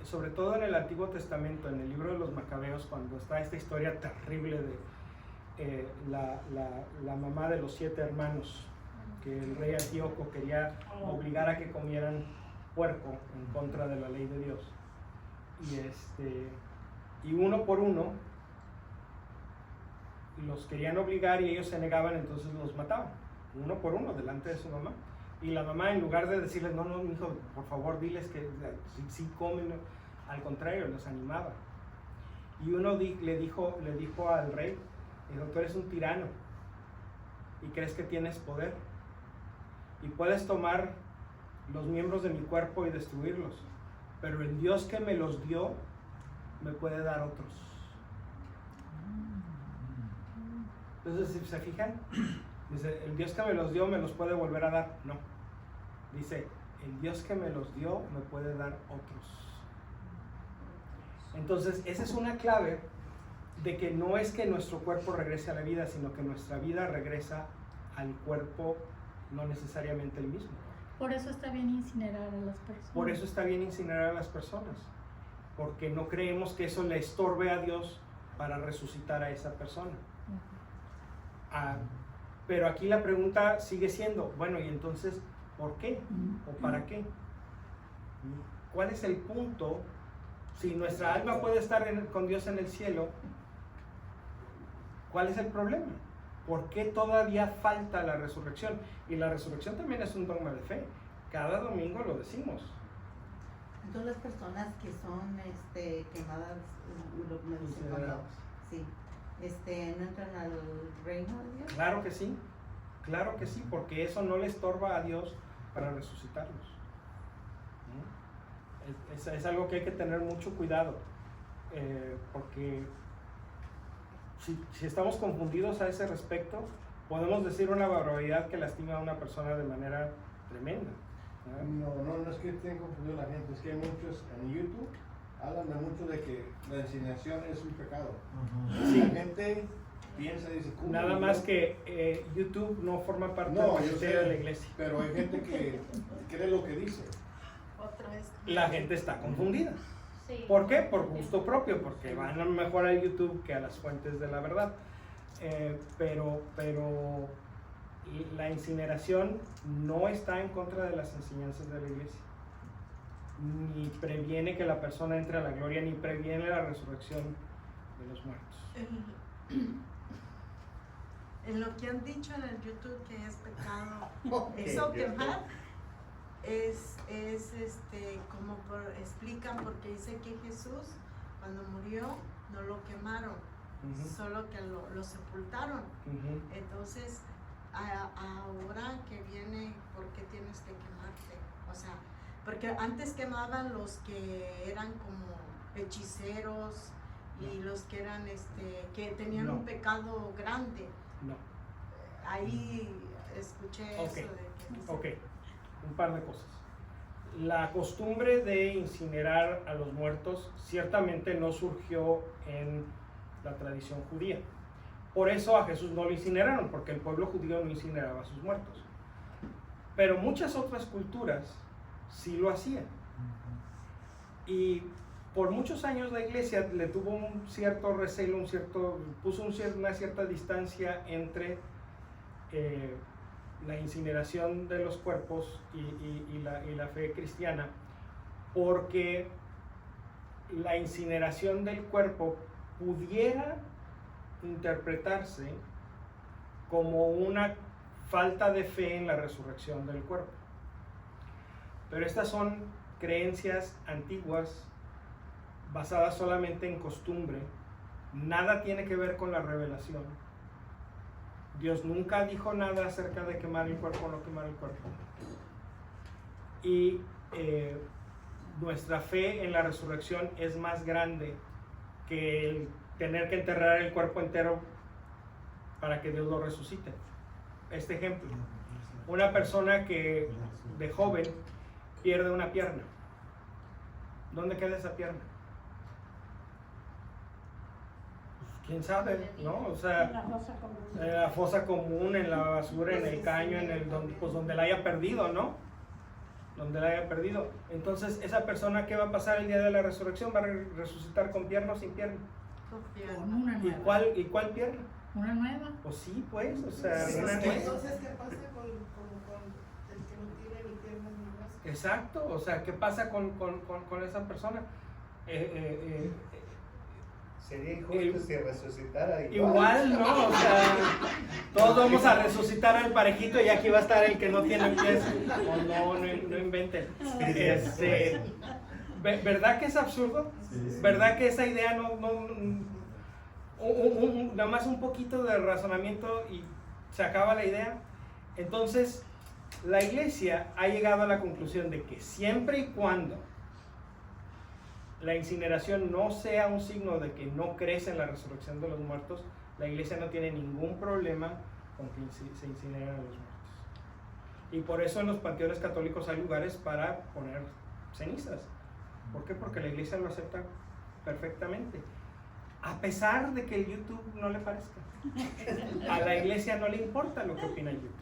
sobre todo en el Antiguo Testamento, en el libro de los Macabeos, cuando está esta historia terrible de la mamá de los 7 hermanos, que el rey Antíoco quería obligar a que comieran puerco en contra de la ley de Dios. Y uno por uno los querían obligar y ellos se negaban, entonces los mataban, uno por uno, delante de su mamá. Y la mamá, en lugar de decirles, no, mi hijo, por favor, diles que sí comen, al contrario, los animaba. Y uno le dijo al rey, dijo, tú eres un tirano y crees que tienes poder y puedes tomar los miembros de mi cuerpo y destruirlos, pero el Dios que me los dio me puede dar otros. Entonces, si se fijan, dice, el Dios que me los dio me los puede volver a dar. No, dice, el Dios que me los dio me puede dar otros. Entonces, esa es una clave de que no es que nuestro cuerpo regrese a la vida, sino que nuestra vida regresa al cuerpo, no necesariamente el mismo. Por eso está bien incinerar a las personas. Por eso está bien incinerar a las personas, porque no creemos que eso le estorbe a Dios para resucitar a esa persona. Pero aquí la pregunta sigue siendo, bueno, y entonces, ¿por qué? ¿O para qué? ¿Cuál es el punto? Si nuestra alma puede estar con Dios en el cielo, ¿cuál es el problema? ¿Por qué todavía falta la resurrección? Y la resurrección también es un dogma de fe. Cada domingo lo decimos. Entonces las personas que son quemadas, lo que me dicen cuando, sí, no entran al reino de Dios. Claro que sí, porque eso no le estorba a Dios para resucitarlos. Es algo que hay que tener mucho cuidado, porque si estamos confundidos a ese respecto, podemos decir una barbaridad que lastima a una persona de manera tremenda. No es que estén confundidos la gente, es que hay muchos en YouTube hablan de mucho de que la incineración es un pecado. Sí. La gente piensa y dice, ¿cómo? Nada más que YouTube no forma parte del ministerio de la iglesia. Pero hay gente que cree lo que dice. Otra vez. la gente está confundida. Sí. ¿Por qué? Por gusto propio, porque van mejor a YouTube que a las fuentes de la verdad. Pero la incineración no está en contra de las enseñanzas de la iglesia. Ni previene que la persona entre a la gloria, ni previene la resurrección de los muertos. En lo que han dicho en el YouTube que es pecado, Okay, eso yo quemar es como explican porque dice que Jesús cuando murió no lo quemaron, solo que lo sepultaron. Entonces ahora que viene, ¿por qué tienes que quemarte? O sea, porque antes quemaban los que eran como hechiceros y los que eran que tenían No. un pecado grande. No. Ahí escuché Ok. eso de que dice- Ok, un par de cosas. La costumbre de incinerar a los muertos ciertamente no surgió en la tradición judía. Por eso a Jesús no lo incineraron, porque el pueblo judío no incineraba a sus muertos. Pero muchas otras culturas sí lo hacían. Y por muchos años la iglesia le tuvo un cierto recelo, puso una cierta distancia entre la incineración de los cuerpos y la fe cristiana, porque la incineración del cuerpo pudiera interpretarse como una falta de fe en la resurrección del cuerpo. Pero estas son creencias antiguas basadas solamente en costumbre, nada tiene que ver con la revelación. Dios nunca dijo nada acerca de quemar el cuerpo o no quemar el cuerpo. Y nuestra fe en la resurrección es más grande que el tener que enterrar el cuerpo entero para que Dios lo resucite. Este ejemplo, una persona que de joven pierde una pierna. ¿Dónde queda esa pierna? Pues, quién sabe, ¿no? O sea, En la fosa común. en la fosa común, en la basura, en el caño, donde la haya perdido, ¿no? Donde la haya perdido. Entonces, esa persona, ¿qué va a pasar el día de la resurrección? ¿Va a resucitar con pierna o sin pierna? Con una ¿Y nueva. cuál pierna? Una nueva. Pues sí, pues, o sea, Pues una es que nueva. entonces, ¿qué pasa con el que no tiene ni piernas ni brazos? Exacto, o sea, ¿qué pasa con esa persona? Sería injusto si resucitara Igual, ¿no? O sea, todos vamos a resucitar al parejito y aquí va a estar el que no tiene pies. O no inventen. ¿Verdad que es absurdo? ¿Verdad que esa idea nada más un poquito de razonamiento y se acaba la idea? Entonces, la iglesia ha llegado a la conclusión de que siempre y cuando la incineración no sea un signo de que no crece en la resurrección de los muertos, la iglesia no tiene ningún problema con que se incineren a los muertos. Y por eso en los panteones católicos hay lugares para poner cenizas. ¿Por qué? Porque la iglesia lo acepta perfectamente. A pesar de que el YouTube no le parezca. A la iglesia no le importa lo que opina el YouTube.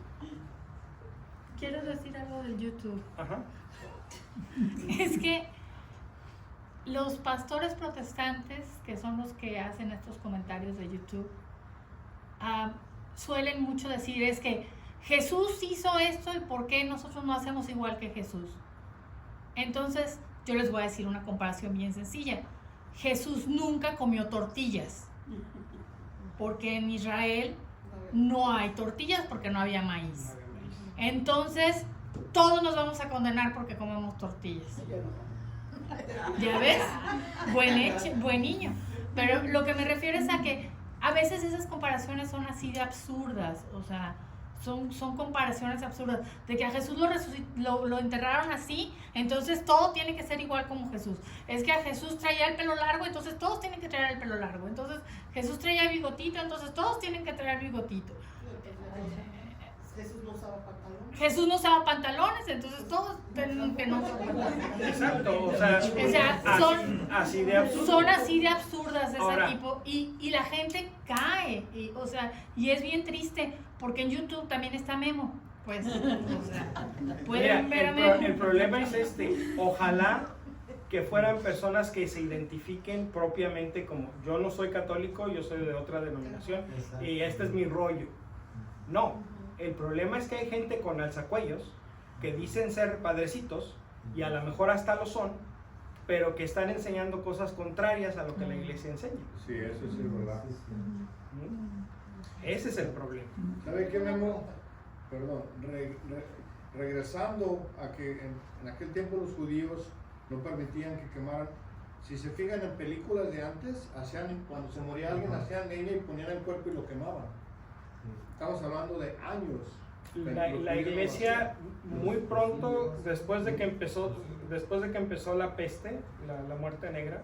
Quiero decir algo del YouTube. Ajá. Es que los pastores protestantes, que son los que hacen estos comentarios de YouTube, suelen mucho decir es que Jesús hizo esto y ¿por qué nosotros no hacemos igual que Jesús? Entonces, yo les voy a decir una comparación bien sencilla. Jesús nunca comió tortillas, porque en Israel no hay tortillas porque no había maíz. Entonces, todos nos vamos a condenar porque comemos tortillas. ¿Ya ves? Buen niño. Pero lo que me refiero es a que a veces esas comparaciones son así de absurdas, o sea, son comparaciones absurdas, de que a Jesús lo enterraron así, entonces todo tiene que ser igual como Jesús. Es que a Jesús traía el pelo largo, entonces todos tienen que traer el pelo largo. Entonces Jesús traía bigotito, entonces todos tienen que traer bigotito. Jesús no usaba pantalones. Jesús no usaba pantalones, entonces todos tienen que no usar pantalones. Exacto, o sea, son así de absurdas. Son así de absurdas de ese Ahora, tipo y la gente cae, y es bien triste porque en YouTube también está Memo, Pues, o sea, Mira, pueden verme. el problema es este. Ojalá que fueran personas que se identifiquen propiamente como yo no soy católico, yo soy de otra denominación y este es mi rollo. No, el problema es que hay gente con alzacuellos que dicen ser padrecitos y a lo mejor hasta lo son, pero que están enseñando cosas contrarias a lo que la iglesia enseña. Sí, eso sí es verdad. Ese es el problema. ¿Sabe qué, Memo? Perdón, regresando a que en aquel tiempo los judíos no permitían que quemaran. Si se fijan en películas de antes, cuando se moría alguien, hacían leña y ponían el cuerpo y lo quemaban. Estamos hablando de años. La iglesia muy pronto, después de que empezó la peste, la muerte negra,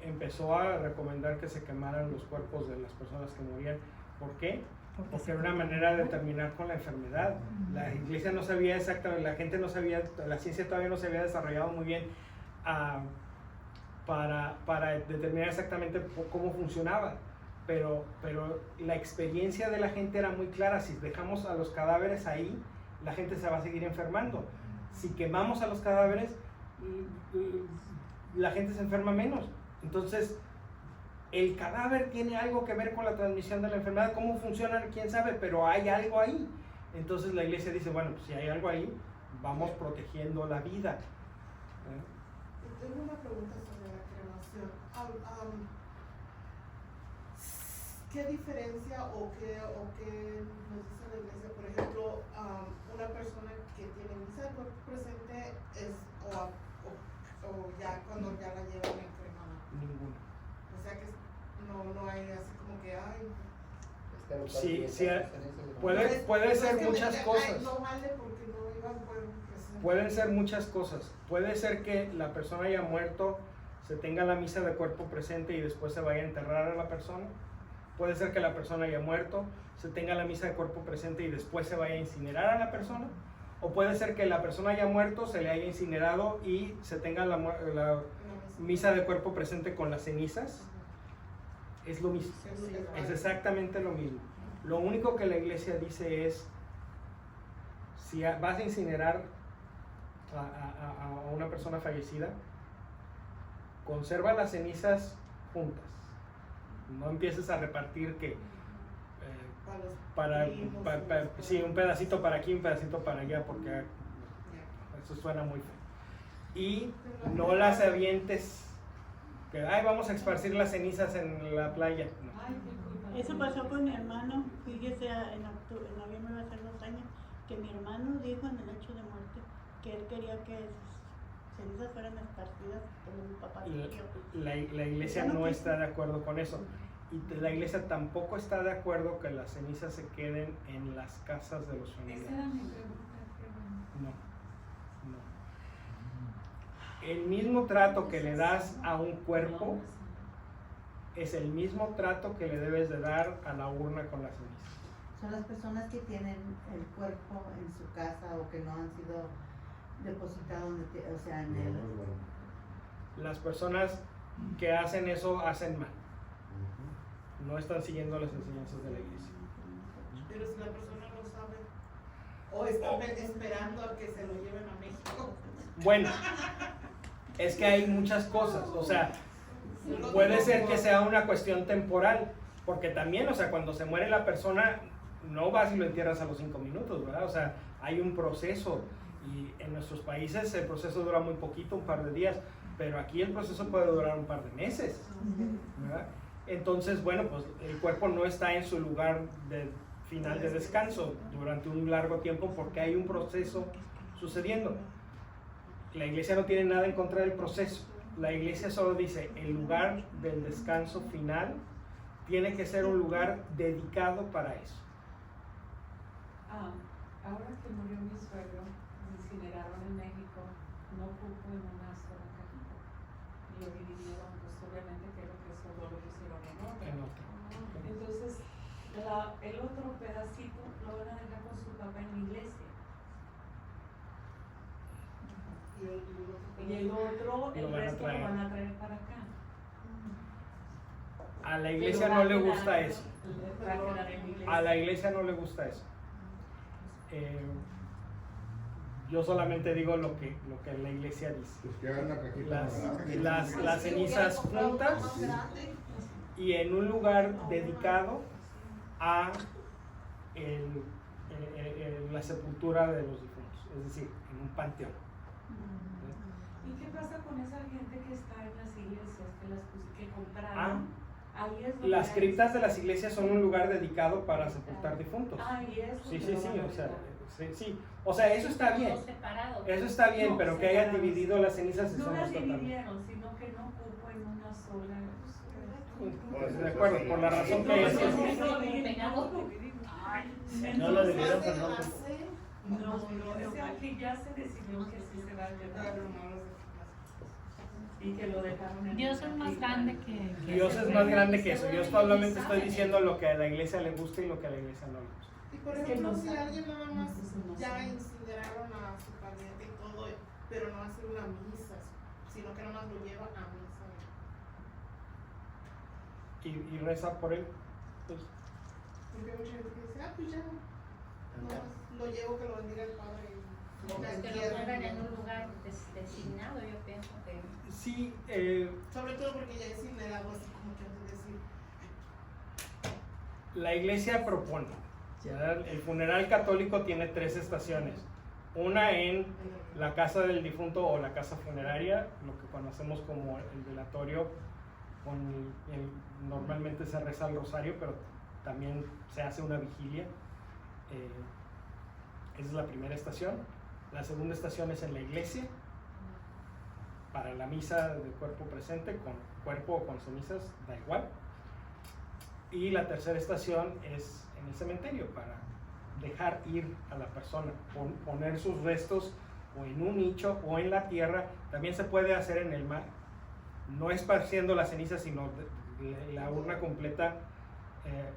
empezó a recomendar que se quemaran los cuerpos de las personas que morían. ¿Por qué? Porque era una manera de terminar con la enfermedad. La iglesia no sabía exactamente, la gente no sabía, la ciencia todavía no se había desarrollado muy bien para determinar exactamente cómo funcionaba. Pero la experiencia de la gente era muy clara. Si dejamos a los cadáveres ahí, la gente se va a seguir enfermando. Si quemamos a los cadáveres, la gente se enferma menos. Entonces, el cadáver tiene algo que ver con la transmisión de la enfermedad. ¿Cómo funciona? ¿Quién sabe? Pero hay algo ahí. Entonces la iglesia dice, bueno, pues si hay algo ahí, vamos protegiendo la vida. Tengo una pregunta sobre la cremación. ¿Qué diferencia o qué nos dice la iglesia? Por ejemplo, una persona que tiene misa de cuerpo presente es o ya cuando ya la llevan cremada. Ninguno. O sea que no hay así como que hay. Sí, puede ser muchas cosas. No vale porque no iban por presente. Pueden ser muchas cosas. Puede ser que la persona haya muerto, se tenga la misa de cuerpo presente y después se vaya a enterrar a la persona. Puede ser que la persona haya muerto, se tenga la misa de cuerpo presente y después se vaya a incinerar a la persona. O puede ser que la persona haya muerto, se le haya incinerado y se tenga la misa de cuerpo presente con las cenizas. Es lo mismo. Es exactamente lo mismo. Lo único que la iglesia dice es, si vas a incinerar a una persona fallecida, conserva las cenizas juntas. No empieces a repartir que sí, un pedacito para aquí, un pedacito para allá, porque eso suena muy feo. Y no las avientes, que vamos a esparcir las cenizas en la playa. No. Eso pasó con mi hermano, fíjese, en noviembre va a ser 2 años, que mi hermano dijo en el hecho de muerte que él quería que sus cenizas fueran esparcidas como mi papá dijo. La iglesia no está de acuerdo con eso. Y la iglesia tampoco está de acuerdo que las cenizas se queden en las casas de los familiares. Esa era mi pregunta. No. El mismo trato que le das a un cuerpo es el mismo trato que le debes de dar a la urna con las cenizas. Son las personas que tienen el cuerpo en su casa o que no han sido depositados, o sea, en el... Las personas que hacen eso hacen mal. No están siguiendo las enseñanzas de la iglesia. Pero si la persona no sabe o está esperando a que se lo lleven a México. Bueno, es que hay muchas cosas, o sea, puede ser que sea una cuestión temporal, porque también, o sea, cuando se muere la persona, no vas y lo entierras a los 5 minutos, ¿verdad? O sea, hay un proceso, y en nuestros países el proceso dura muy poquito, un par de días, pero aquí el proceso puede durar un par de meses, ¿verdad? Entonces, bueno, pues el cuerpo no está en su lugar final de descanso durante un largo tiempo porque hay un proceso sucediendo. La iglesia no tiene nada en contra del proceso. La iglesia solo dice, el lugar del descanso final tiene que ser un lugar dedicado para eso. Ahora que murió mi suegro, me incineraron en México, no ocupo en una sola cajita. Y lo dividieron, pues obviamente creo que eso no lo pusieron en otra. Entonces, el otro pedacito lo van a dejar con su papá en la iglesia. Y el otro, el resto lo van a traer para acá. A la iglesia no le gusta eso. A la iglesia no le gusta eso. Yo solamente digo lo que la iglesia dice. Pues que hagan la cajita Las cenizas juntas y en un lugar dedicado a la sepultura de los difuntos, es decir, en un panteón. ¿Y qué pasa con esa gente que está en las iglesias, que compraron? Ahí es donde Las hay- criptas de las iglesias son un lugar dedicado para sepultar difuntos. Y eso Sí, te sí, lo sí, van a o sea, arreglar. sí. O sea, eso está bien. Eso está bien, No, pero que hayan separados. dividido las cenizas, No eso no las está tan bien. dividieron, sino que no cupo en una sola. Pues, de acuerdo, por la razón que haya sido. No lo dividieron, pero no. No, aquí ya se decidió que sí se va a llevar. Y que lo dejaron en Dios es más grande que Dios es más grande que eso. Yo solamente estoy diciendo lo que a la iglesia le gusta y lo que a la iglesia no le gusta. Y por Es que ejemplo, no si saben. alguien nada más No ya saben. incineraron a su pariente y todo, pero no hace una misa, sino que nada más lo lleva a misa. Y reza por él. Pues, Porque hay mucha gente que dice, pues ya, no, lo llevo que lo bendiga el Padre. Que lo pongan en un lugar designado, yo pienso que. sí, Sobre todo porque ya es incinerado, así como que antes de decir, la iglesia propone. ¿Verdad? El funeral católico tiene 3 estaciones. Una en la casa del difunto o la casa funeraria, lo que conocemos como el velatorio, normalmente se reza el rosario, pero también se hace una vigilia. Esa es la primera estación. La segunda estación es en la iglesia, para la misa de cuerpo presente, con cuerpo o con cenizas, da igual. Y la tercera estación es en el cementerio, para dejar ir a la persona, poner sus restos o en un nicho o en la tierra. También se puede hacer en el mar, no esparciendo la ceniza, sino la urna completa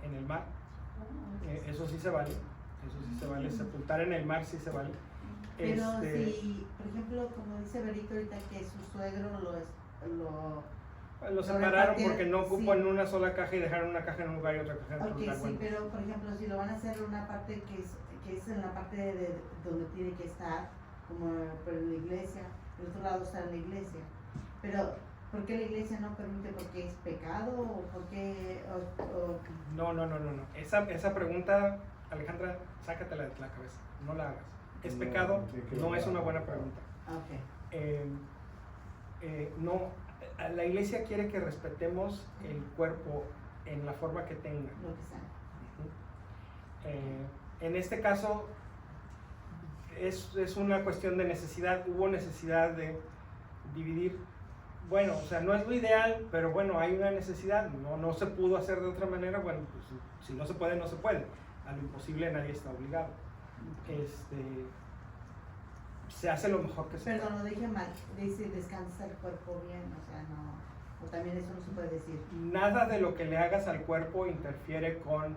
en el mar. Eso sí se vale, sepultar en el mar sí se vale. Pero si, por ejemplo, como dice Berito ahorita, que su suegro lo separaron repartieron, porque no ocupó sí. en una sola caja y dejaron una caja en un lugar y otra caja en otro Ok, lugar. sí, Bueno, pero por ejemplo, si lo van a hacer en una parte que es en la parte de donde tiene que estar, como por la iglesia, el otro lado está la iglesia. Pero, ¿por qué la iglesia no permite? ¿Porque es pecado o porque No. Esa pregunta, Alejandra, sácatela de la cabeza, no la hagas. ¿Es No, pecado? que No no es la una haga. buena pregunta. Okay. No, la iglesia quiere que respetemos el cuerpo en la forma que tenga. Lo que sea. En este caso es una cuestión de necesidad. Hubo necesidad de dividir. Bueno, o sea, no es lo ideal, pero bueno, hay una necesidad. No se pudo hacer de otra manera. Bueno, pues si no se puede, no se puede. A lo imposible nadie está obligado. Se hace lo mejor que se puede. Perdón, lo dije mal. Dice descansa el cuerpo bien, o sea, no. O también eso no se puede decir. Nada de lo que le hagas al cuerpo interfiere con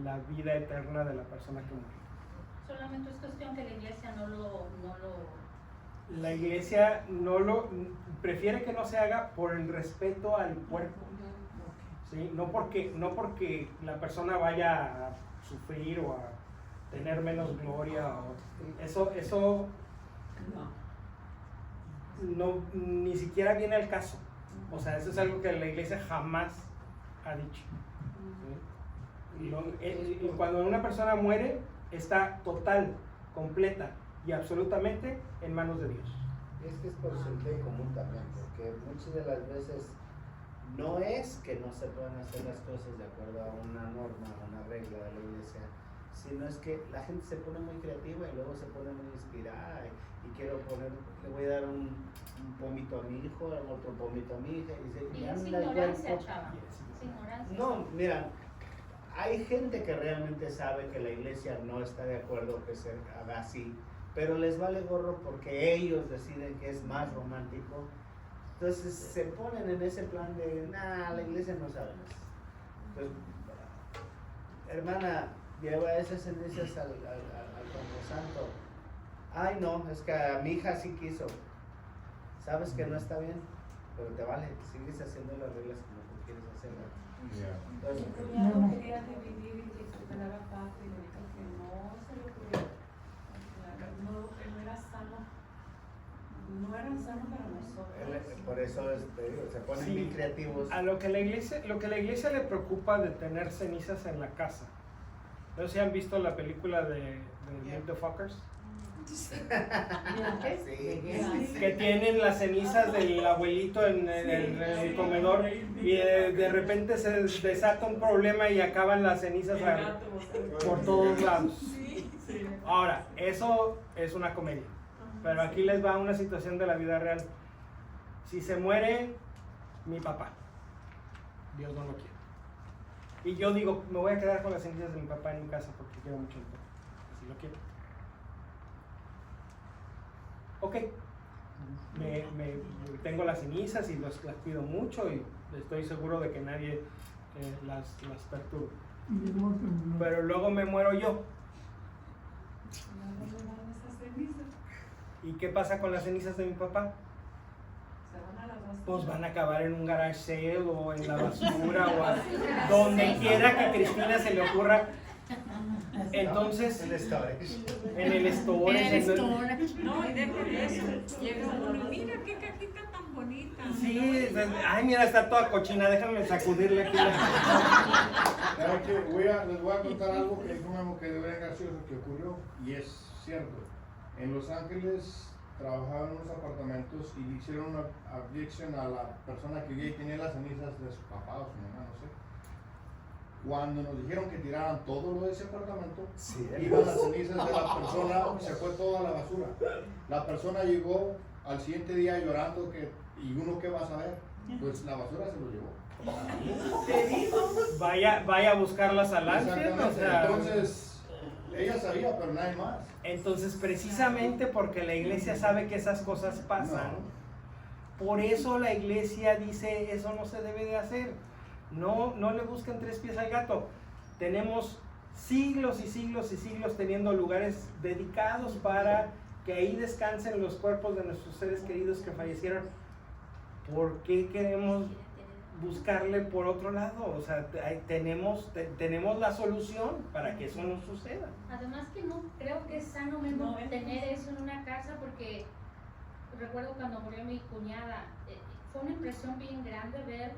la vida eterna de la persona que murió. Solamente es cuestión que la iglesia no lo La iglesia prefiere que no se haga por el respeto al cuerpo, ¿sí? No porque la persona vaya a sufrir o a tener menos gloria. Eso no, ni siquiera viene al caso. O sea, eso es algo que la iglesia jamás ha dicho. ¿Sí? Cuando una persona muere, está total, completa y absolutamente en manos de Dios. Es que es por sentido común también, porque muchas de las veces no es que no se puedan hacer las cosas de acuerdo a una norma, a una regla de la iglesia, sino es que la gente se pone muy creativa y luego se pone muy inspirada y quiero poner, le voy a dar un pomito a mi hijo, otro pomito a mi hija y Y es anda el ignorancia, cuerpo. chava. Es ignorancia. No, mira, hay gente que realmente sabe que la iglesia no está de acuerdo que se haga así, pero les vale gorro porque ellos deciden que es más romántico. Entonces se ponen en ese plan de, la iglesia no sabe eso. Entonces, hermana, lleva esas cenizas al Camposanto. Ay, no, es que a mi hija sí quiso. Sabes que no está bien, pero te vale, sigues haciendo las reglas como tú quieres hacerlas. Entonces, No quería dividir y que se quedara parte y le dijo que no se lo quería. él no era sano. No eran sanos para nosotros. Por eso se ponen Sí, bien creativos. a lo que la iglesia le preocupa de tener cenizas en la casa. No sé si han visto la película de Meet the Fuckers. Sí. Que tienen las cenizas del abuelito en el comedor y de repente se desata un problema y acaban las cenizas por todos lados. Ahora, eso es una comedia, pero aquí les va una situación de la vida real. Si se muere mi papá, Dios no lo quiere, y yo digo, me voy a quedar con las cenizas de mi papá en mi casa porque quiero mucho a mi papá, así lo quiero. Ok, tengo las cenizas y las cuido mucho y estoy seguro de que nadie las perturba. Pero luego me muero yo. ¿Y qué pasa con las cenizas de mi papá? Pues van a acabar en un garage sale o en la basura o donde quiera que Cristina se le ocurra. Entonces, en el storage. No, y deje eso. Llega uno y mira qué cajita tan bonita. Sí, ay, mira, está toda cochina, déjame sacudirle aquí. Les voy a contar algo que dijo Memo que de verdad gracioso que ocurrió y es cierto. En Los Ángeles trabajaba en unos apartamentos y le hicieron una adicción a la persona que vivía y tenía las cenizas de su papá o su mamá, no sé. Cuando nos dijeron que tiraran todo lo de ese apartamento, iban las cenizas de la persona, se fue toda a la basura. La persona llegó al siguiente día llorando ¿y uno qué va a saber? Pues la basura se lo llevó. Vaya a buscarlas al ángel, o sea, entonces, ella sabía, pero nadie más. Entonces, precisamente porque la iglesia sabe que esas cosas pasan, por eso la iglesia dice, eso no se debe de hacer. No le busquen tres pies al gato. Tenemos siglos y siglos y siglos teniendo lugares dedicados para que ahí descansen los cuerpos de nuestros seres queridos que fallecieron. ¿Por qué queremos buscarle por otro lado? O sea, tenemos la solución para que eso no suceda. Además que no creo que es sano mismo tener eso en una casa, porque recuerdo cuando murió mi cuñada, fue una impresión bien grande ver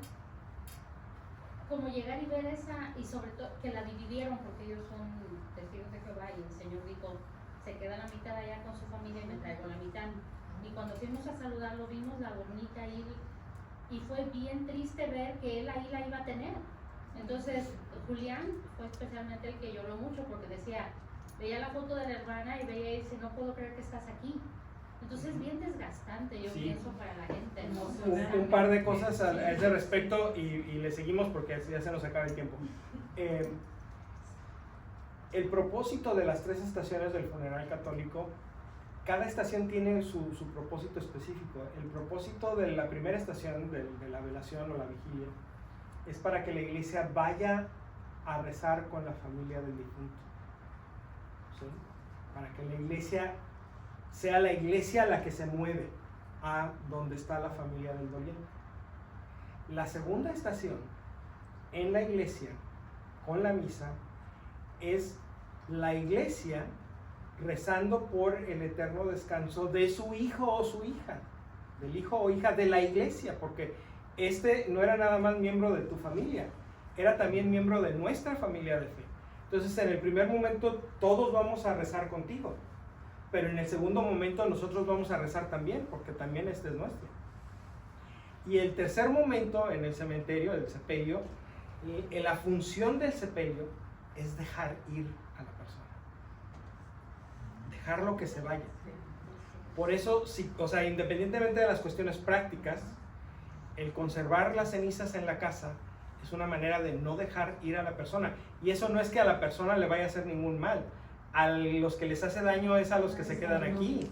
como llegar y ver esa, y sobre todo que la dividieron porque ellos son testigos de Jehová y el Señor dijo, se queda la mitad allá con su familia y me traigo la mitad. Y cuando fuimos a saludarlo vimos la bonita ahí y fue bien triste ver que él ahí la iba a tener. Entonces Julián fue especialmente el que lloró mucho porque decía, veía la foto de la hermana y veía y dice, no puedo creer que estás aquí. Entonces es bien desgastante, yo pienso, para la gente. Un par de cosas a ese respecto y le seguimos porque ya se nos acaba el tiempo. El propósito de las 3 estaciones del funeral católico, cada estación tiene su propósito específico. El propósito de la primera estación, de la velación o la vigilia, es para que la iglesia vaya a rezar con la familia del difunto. ¿Sí? Para que la iglesia sea la iglesia la que se mueve a donde está la familia del doliente. La segunda estación en la iglesia con la misa es la iglesia rezando por el eterno descanso de su hijo o su hija, del hijo o hija de la iglesia, porque no era nada más miembro de tu familia, era también miembro de nuestra familia de fe. Entonces, en el primer momento todos vamos a rezar contigo, pero en el segundo momento nosotros vamos a rezar también, porque también este es nuestro. Y el tercer momento en el cementerio, el sepelio, la función del sepelio es dejar ir a la persona, dejarlo que se vaya. Por eso, independientemente de las cuestiones prácticas, el conservar las cenizas en la casa es una manera de no dejar ir a la persona. Y eso no es que a la persona le vaya a hacer ningún mal. A los que les hace daño es a los que se quedan aquí.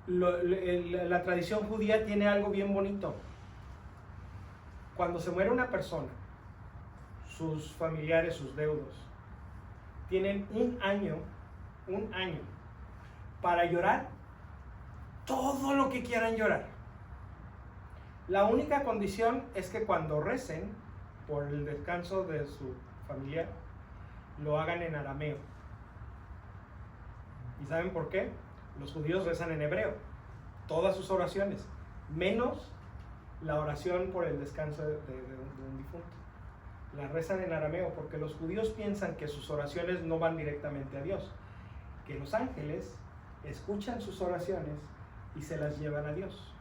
La tradición judía tiene algo bien bonito. Cuando se muere una persona, sus familiares, sus deudos, tienen un año para llorar todo lo que quieran llorar. La única condición es que cuando recen por el descanso de su familiar, lo hagan en arameo. ¿Y saben por qué? Los judíos rezan en hebreo, todas sus oraciones, menos la oración por el descanso de un difunto. La rezan en arameo porque los judíos piensan que sus oraciones no van directamente a Dios, que los ángeles escuchan sus oraciones y se las llevan a Dios.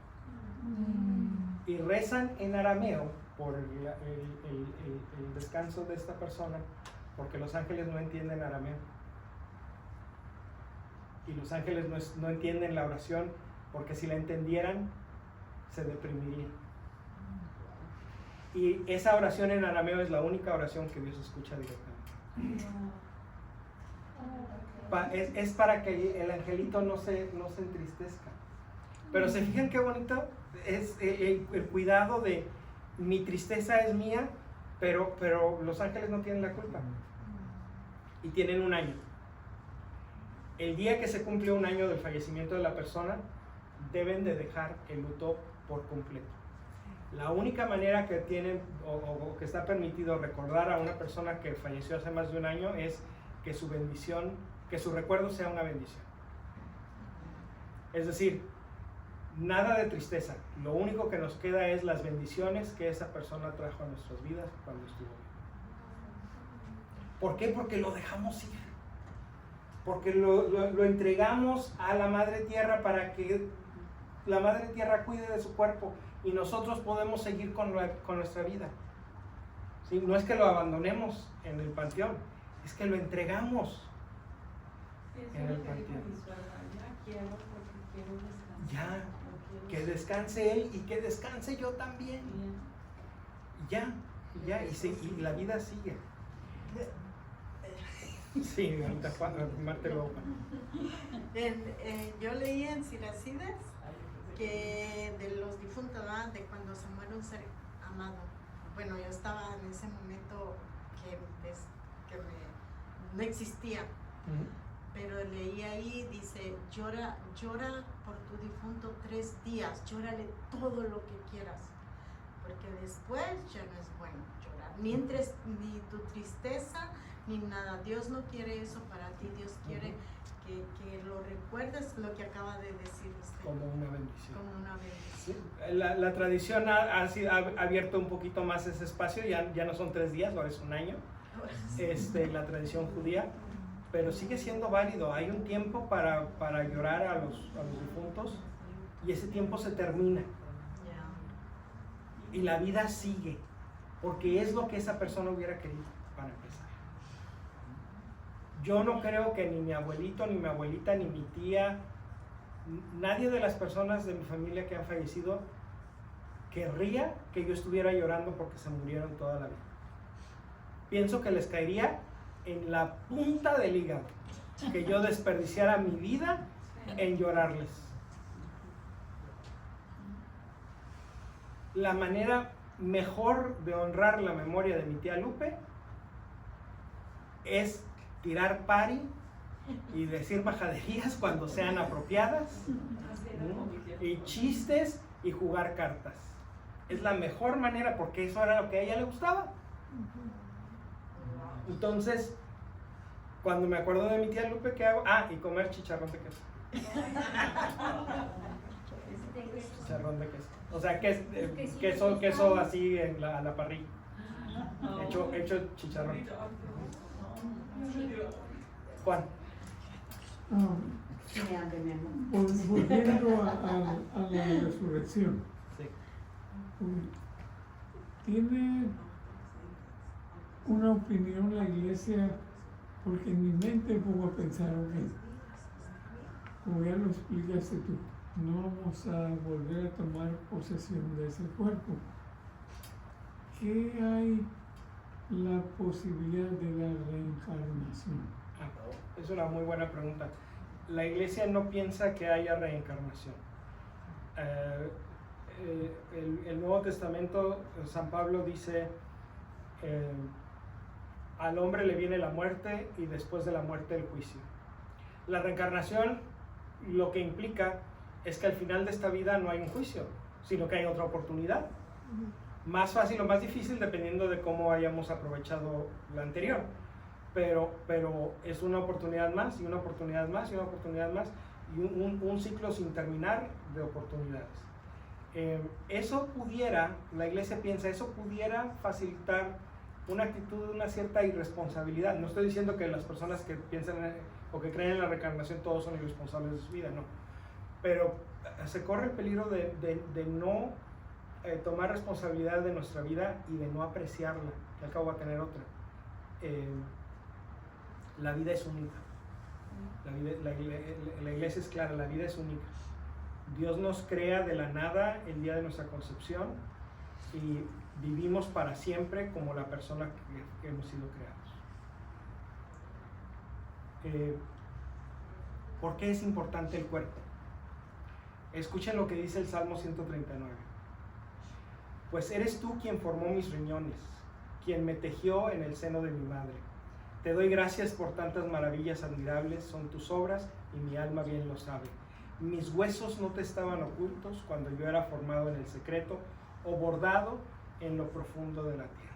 Y rezan en arameo por el descanso de esta persona, porque los ángeles no entienden arameo. Y los ángeles no entienden la oración, porque si la entendieran, se deprimirían. Y esa oración en arameo es la única oración que Dios escucha directamente. Es para que el angelito no se entristezca. Pero se fijan qué bonito es el cuidado de mi tristeza es mía, pero los ángeles no tienen la culpa. Y tienen un año. El día que se cumple un año del fallecimiento de la persona, deben de dejar el luto por completo. La única manera que tienen o que está permitido recordar a una persona que falleció hace más de un año es que su bendición, que su recuerdo sea una bendición. Es decir, nada de tristeza. Lo único que nos queda es las bendiciones que esa persona trajo a nuestras vidas cuando estuvo viva. ¿Por qué? Porque lo dejamos ir. Porque lo entregamos a la Madre Tierra para que la Madre Tierra cuide de su cuerpo y nosotros podemos seguir con nuestra vida. ¿Sí? No es que lo abandonemos en el panteón, es que lo entregamos en el panteón. Ya, que descanse él y que descanse yo también. Ya, y la vida sigue. Sí, ahorita Marte lo... Yo leí en Siracides que de los difuntos, ¿verdad? De cuando se muere un ser amado. Bueno, yo estaba en ese momento que no existía. Pero leí ahí, dice, llora por tu difunto 3 días, llórale todo lo que quieras, porque después ya no es bueno llorar, ni tu tristeza, ni nada. Dios no quiere eso para ti, Dios quiere que lo recuerdes, lo que acaba de decir usted. Como una bendición. Como una bendición. Sí. La tradición ha abierto un poquito más ese espacio, ya no son 3 días, ahora es un año, la tradición judía. Pero sigue siendo válido. Hay un tiempo para llorar a los difuntos y ese tiempo se termina. Y la vida sigue, porque es lo que esa persona hubiera querido para empezar. Yo no creo que ni mi abuelito, ni mi abuelita, ni mi tía, nadie de las personas de mi familia que han fallecido querría que yo estuviera llorando porque se murieron toda la vida. Pienso que les caería en la punta del hígado que yo desperdiciara mi vida en llorarles. La manera mejor de honrar la memoria de mi tía Lupe es tirar pari y decir majaderías cuando sean apropiadas, y chistes y jugar cartas. Es la mejor manera, porque eso era lo que a ella le gustaba. Entonces, cuando me acuerdo de mi tía Lupe, ¿qué hago? Y comer chicharrón de queso. Chicharrón de queso. O sea, queso así a la parrilla. Hecho chicharrón. Juan. Volviendo a la resurrección. Sí. ¿Tiene una opinión la iglesia? Porque en mi mente pongo a pensar, como ya lo explicaste tú, no vamos a volver a tomar posesión de ese cuerpo. ¿Qué hay la posibilidad de la reencarnación? Es una muy buena pregunta. La iglesia no piensa que haya reencarnación. El Nuevo Testamento, San Pablo dice, al hombre le viene la muerte y después de la muerte el juicio. La reencarnación lo que implica es que al final de esta vida no hay un juicio, sino que hay otra oportunidad. Más fácil o más difícil dependiendo de cómo hayamos aprovechado la anterior. pero es una oportunidad más y una oportunidad más y una oportunidad más y un ciclo sin terminar de oportunidades. Eso pudiera, la iglesia piensa, eso pudiera facilitar una actitud de una cierta irresponsabilidad. No estoy diciendo que las personas que piensan o que creen en la reencarnación todos son irresponsables de su vida, no. Pero se corre el peligro de no tomar responsabilidad de nuestra vida y de no apreciarla, que al cabo va a tener otra. La vida es única. La iglesia es clara, la vida es única. Dios nos crea de la nada el día de nuestra concepción y vivimos para siempre como la persona que hemos sido creados. ¿Por qué es importante el cuerpo? Escuchen lo que dice el Salmo 139. Pues eres tú quien formó mis riñones, quien me tejió en el seno de mi madre. Te doy gracias por tantas maravillas admirables, son tus obras y mi alma bien lo sabe. Mis huesos no te estaban ocultos cuando yo era formado en el secreto o bordado en lo profundo de la tierra.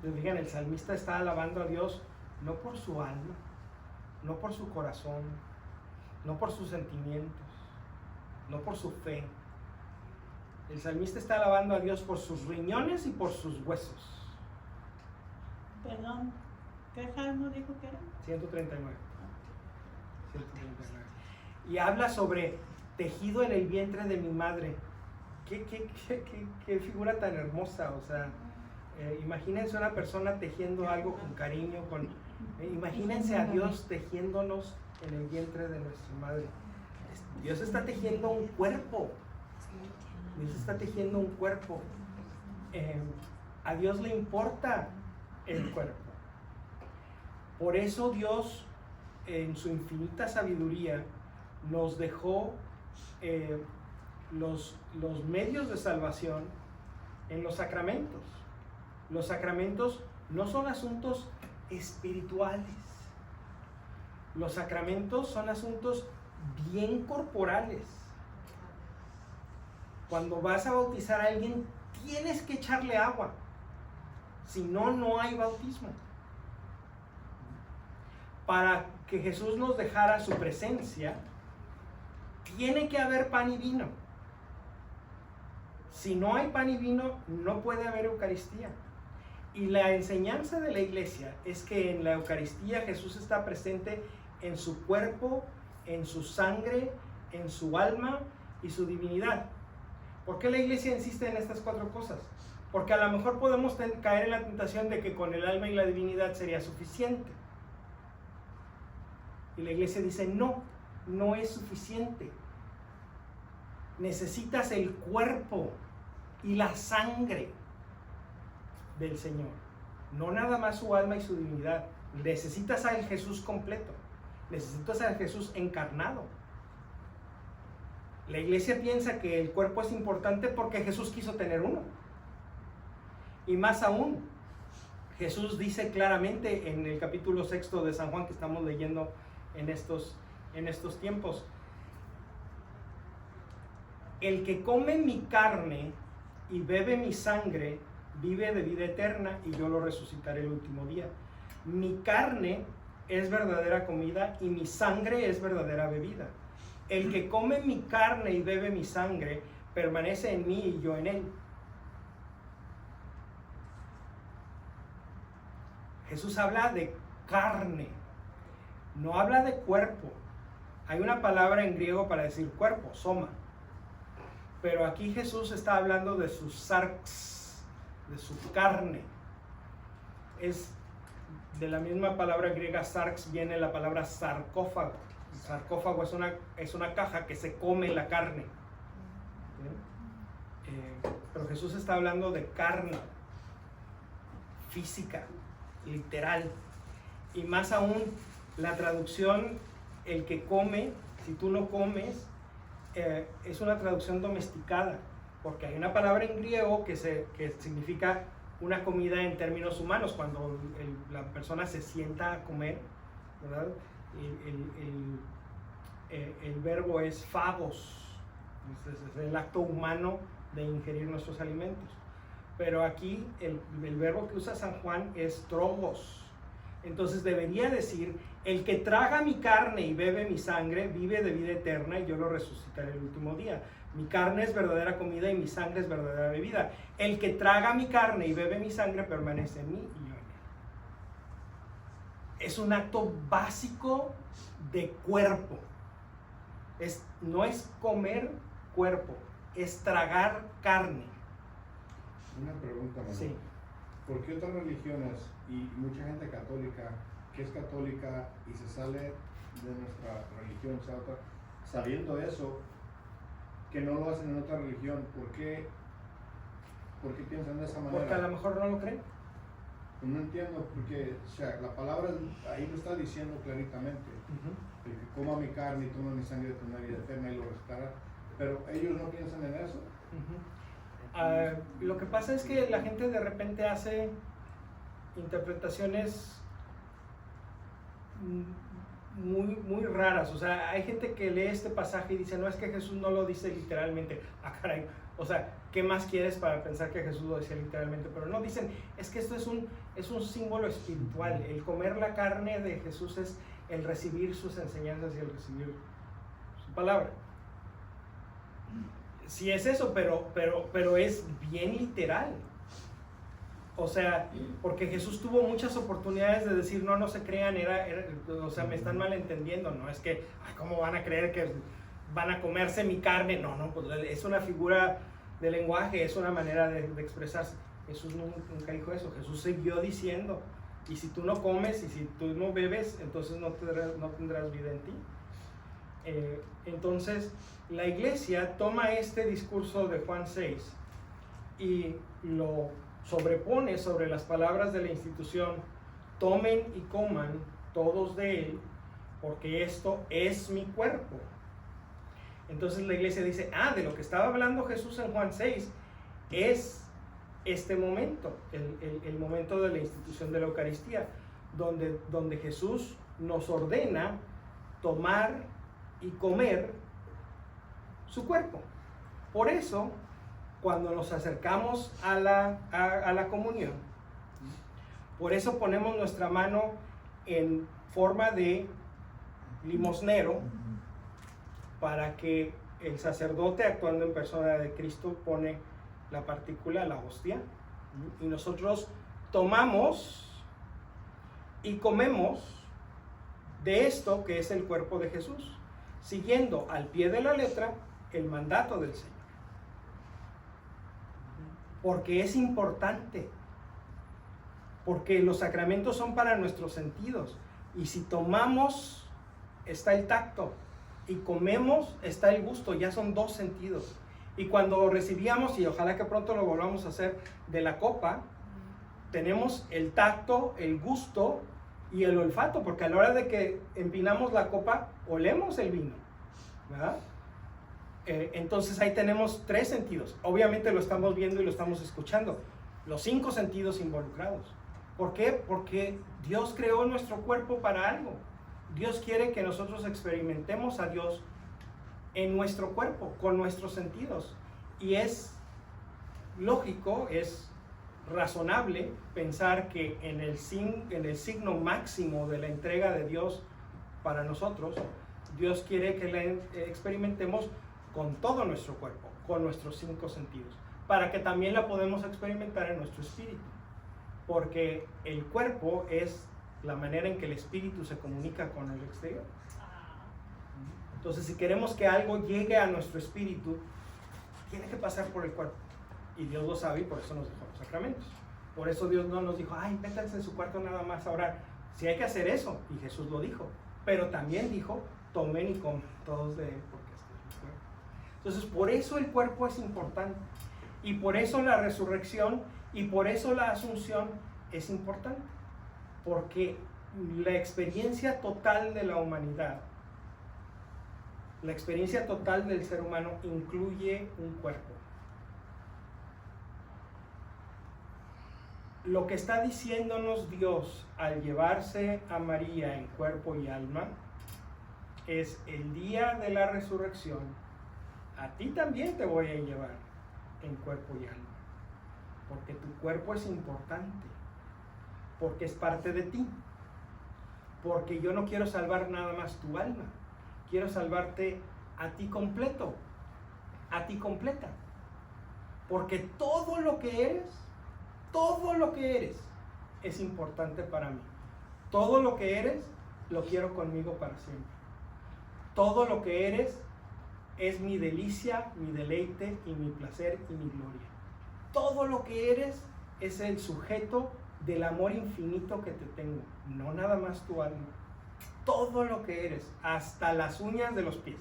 Fíjense, el salmista está alabando a Dios no por su alma, no por su corazón, no por sus sentimientos, no por su fe. El salmista está alabando a Dios por sus riñones y por sus huesos. Perdón, ¿qué salmo dijo que era? 139. 139. Y habla sobre tejido en el vientre de mi madre. Qué figura tan hermosa. O sea, imagínense una persona tejiendo algo con cariño. Imagínense a Dios tejiéndonos en el vientre de nuestra madre. Dios está tejiendo un cuerpo. Dios está tejiendo un cuerpo. A Dios le importa el cuerpo. Por eso Dios, en su infinita sabiduría, nos dejó los medios de salvación en los sacramentos. Los sacramentos no son asuntos espirituales. Los sacramentos son asuntos bien corporales. Cuando vas a bautizar a alguien, tienes que echarle agua. Si no, no hay bautismo. Para que Jesús nos dejara su presencia, tiene que haber pan y vino. Si no hay pan y vino, no puede haber Eucaristía. Y la enseñanza de la iglesia es que en la Eucaristía Jesús está presente en su cuerpo, en su sangre, en su alma y su divinidad. ¿Por qué la iglesia insiste en estas cuatro cosas? Porque a lo mejor podemos caer en la tentación de que con el alma y la divinidad sería suficiente. Y la iglesia dice, no, no es suficiente. Necesitas el cuerpo y la sangre del Señor. No nada más su alma y su divinidad. Necesitas al Jesús completo. Necesitas al Jesús encarnado. La iglesia piensa que el cuerpo es importante porque Jesús quiso tener uno. Y más aún, Jesús dice claramente en el capítulo 6 de San Juan que estamos leyendo en estos tiempos: el que come mi carne y bebe mi sangre vive de vida eterna y yo lo resucitaré el último día. Mi carne es verdadera comida y mi sangre es verdadera bebida. El que come mi carne y bebe mi sangre permanece en mí y yo en él. Jesús habla de carne, no habla de cuerpo. Hay una palabra en griego para decir cuerpo, soma. Pero aquí Jesús está hablando de su sarx, de su carne. Es de la misma palabra griega sarx viene la palabra sarcófago. El sarcófago es una caja que se come la carne. Pero Jesús está hablando de carne física, literal. Y más aún, la traducción, el que come, si tú no comes, es una traducción domesticada, porque hay una palabra en griego que significa una comida en términos humanos, cuando la persona se sienta a comer, ¿verdad? El verbo es phagos, es el acto humano de ingerir nuestros alimentos. pero aquí el verbo que usa San Juan es trogos. Entonces debería decir, el que traga mi carne y bebe mi sangre, vive de vida eterna y yo lo resucitaré el último día. Mi carne es verdadera comida y mi sangre es verdadera bebida. El que traga mi carne y bebe mi sangre permanece en mí y yo en él. Es un acto básico de cuerpo. No es comer cuerpo, es tragar carne. Una pregunta más. Sí. ¿Por qué otras religiones y mucha gente católica que es católica y se sale de nuestra religión, sabiendo eso, que no lo hacen en otra religión? ¿Por qué piensan de esa manera? Porque a lo mejor no lo creen. No entiendo, porque o sea, la palabra ahí lo está diciendo claritamente. El que coma mi carne y toma mi sangre tendrá vida eterna y lo restará. Pero ellos no piensan en eso. Lo que pasa es que la gente de repente hace interpretaciones muy raras. O sea, hay gente que lee este pasaje y dice, no, es que Jesús no lo dice literalmente. Ah, caray. O sea, ¿qué más quieres para pensar que Jesús lo decía literalmente? Pero no, dicen, es que esto es un símbolo espiritual. El comer la carne de Jesús es el recibir sus enseñanzas y el recibir su palabra. Sí es eso, pero es bien literal. O sea, porque Jesús tuvo muchas oportunidades de decir, no se crean, o sea, me están malentendiendo, no es que, ay, ¿cómo van a creer que van a comerse mi carne? No, pues es una figura de lenguaje, es una manera de expresarse. Jesús nunca dijo eso. Jesús siguió diciendo, y si tú no comes y si tú no bebes, entonces no tendrás vida en ti. Entonces, la iglesia toma este discurso de Juan 6 y lo sobrepone sobre las palabras de la institución: tomen y coman todos de él, porque esto es mi cuerpo. Entonces la iglesia dice, de lo que estaba hablando Jesús en Juan 6 es este momento, el momento de la institución de la Eucaristía, donde Jesús nos ordena tomar y comer su cuerpo. Por eso, cuando nos acercamos a la comunión, por eso ponemos nuestra mano en forma de limosnero, para que el sacerdote, actuando en persona de Cristo, pone la partícula, la hostia, y nosotros tomamos y comemos de esto que es el cuerpo de Jesús, siguiendo al pie de la letra el mandato del Señor. Porque es importante, porque los sacramentos son para nuestros sentidos, y si tomamos está el tacto, y comemos está el gusto, ya son dos sentidos. Y cuando recibíamos, y ojalá que pronto lo volvamos a hacer, de la copa, tenemos el tacto, el gusto y el olfato, porque a la hora de que empinamos la copa, olemos el vino, ¿verdad? Entonces ahí tenemos tres sentidos. Obviamente lo estamos viendo y lo estamos escuchando, los 5 sentidos involucrados. ¿Por qué? Porque Dios creó nuestro cuerpo para algo. Dios quiere que nosotros experimentemos a Dios en nuestro cuerpo, con nuestros sentidos. Y es lógico, es razonable pensar que en el signo máximo de la entrega de Dios para nosotros, Dios quiere que la experimentemos con todo nuestro cuerpo, con nuestros 5 sentidos, para que también la podamos experimentar en nuestro espíritu. Porque el cuerpo es la manera en que el espíritu se comunica con el exterior. Entonces, si queremos que algo llegue a nuestro espíritu, tiene que pasar por el cuerpo. Y Dios lo sabe y por eso nos dejó los sacramentos. Por eso Dios no nos dijo, métanse en su cuarto nada más a orar. Sí hay que hacer eso, y Jesús lo dijo. Pero también dijo, tomen y coman todos de él, porque este es mi cuerpo. Entonces, por eso el cuerpo es importante. Y por eso la resurrección y por eso la asunción es importante. Porque la experiencia total de la humanidad, la experiencia total del ser humano incluye un cuerpo. Lo que está diciéndonos Dios al llevarse a María en cuerpo y alma es: el día de la resurrección, a ti también te voy a llevar en cuerpo y alma. porque tu cuerpo es importante, porque es parte de ti, porque yo no quiero salvar nada más tu alma, quiero salvarte a ti completo, a ti completa, porque todo lo que eres es importante para mí. Todo lo que eres lo quiero conmigo para siempre. Todo lo que eres es mi delicia, mi deleite y mi placer y mi gloria. Todo lo que eres es el sujeto del amor infinito que te tengo, no nada más tu alma. Todo lo que eres, hasta las uñas de los pies.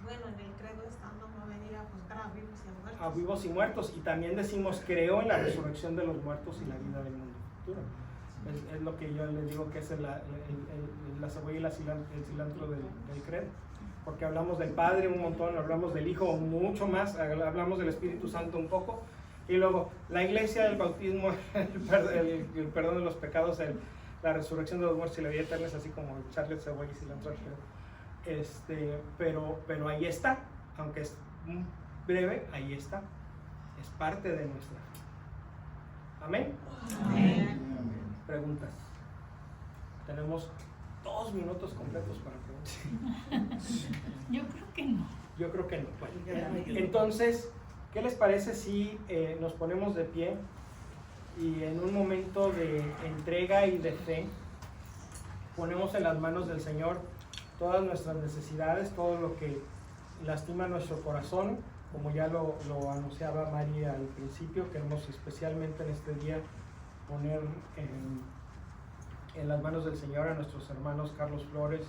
Bueno, en el credo estando va a venir a juzgar a vivos y a muertos. A vivos y muertos, y también decimos creo en la resurrección de los muertos y la vida del mundo futuro. Es lo que yo les digo que es la cebolla y el cilantro del credo, porque hablamos del Padre un montón, hablamos del Hijo mucho más, hablamos del Espíritu Santo un poco, y luego la iglesia, el bautismo, el perdón de los pecados, la resurrección de los muertos y la vida eterna, es así como echarle cebolla y cilantro al credo. Pero ahí está, aunque es breve, ahí está, es parte de nuestra fe. Amén. Amén. Preguntas. Tenemos 2 minutos completos para preguntas. Yo creo que no. Yo creo que no. Bueno, entonces, ¿qué les parece si nos ponemos de pie y en un momento de entrega y de fe ponemos en las manos del Señor todas nuestras necesidades, todo lo que lastima nuestro corazón, como ya lo anunciaba María al principio? Queremos especialmente en este día poner en las manos del Señor a nuestros hermanos Carlos Flores,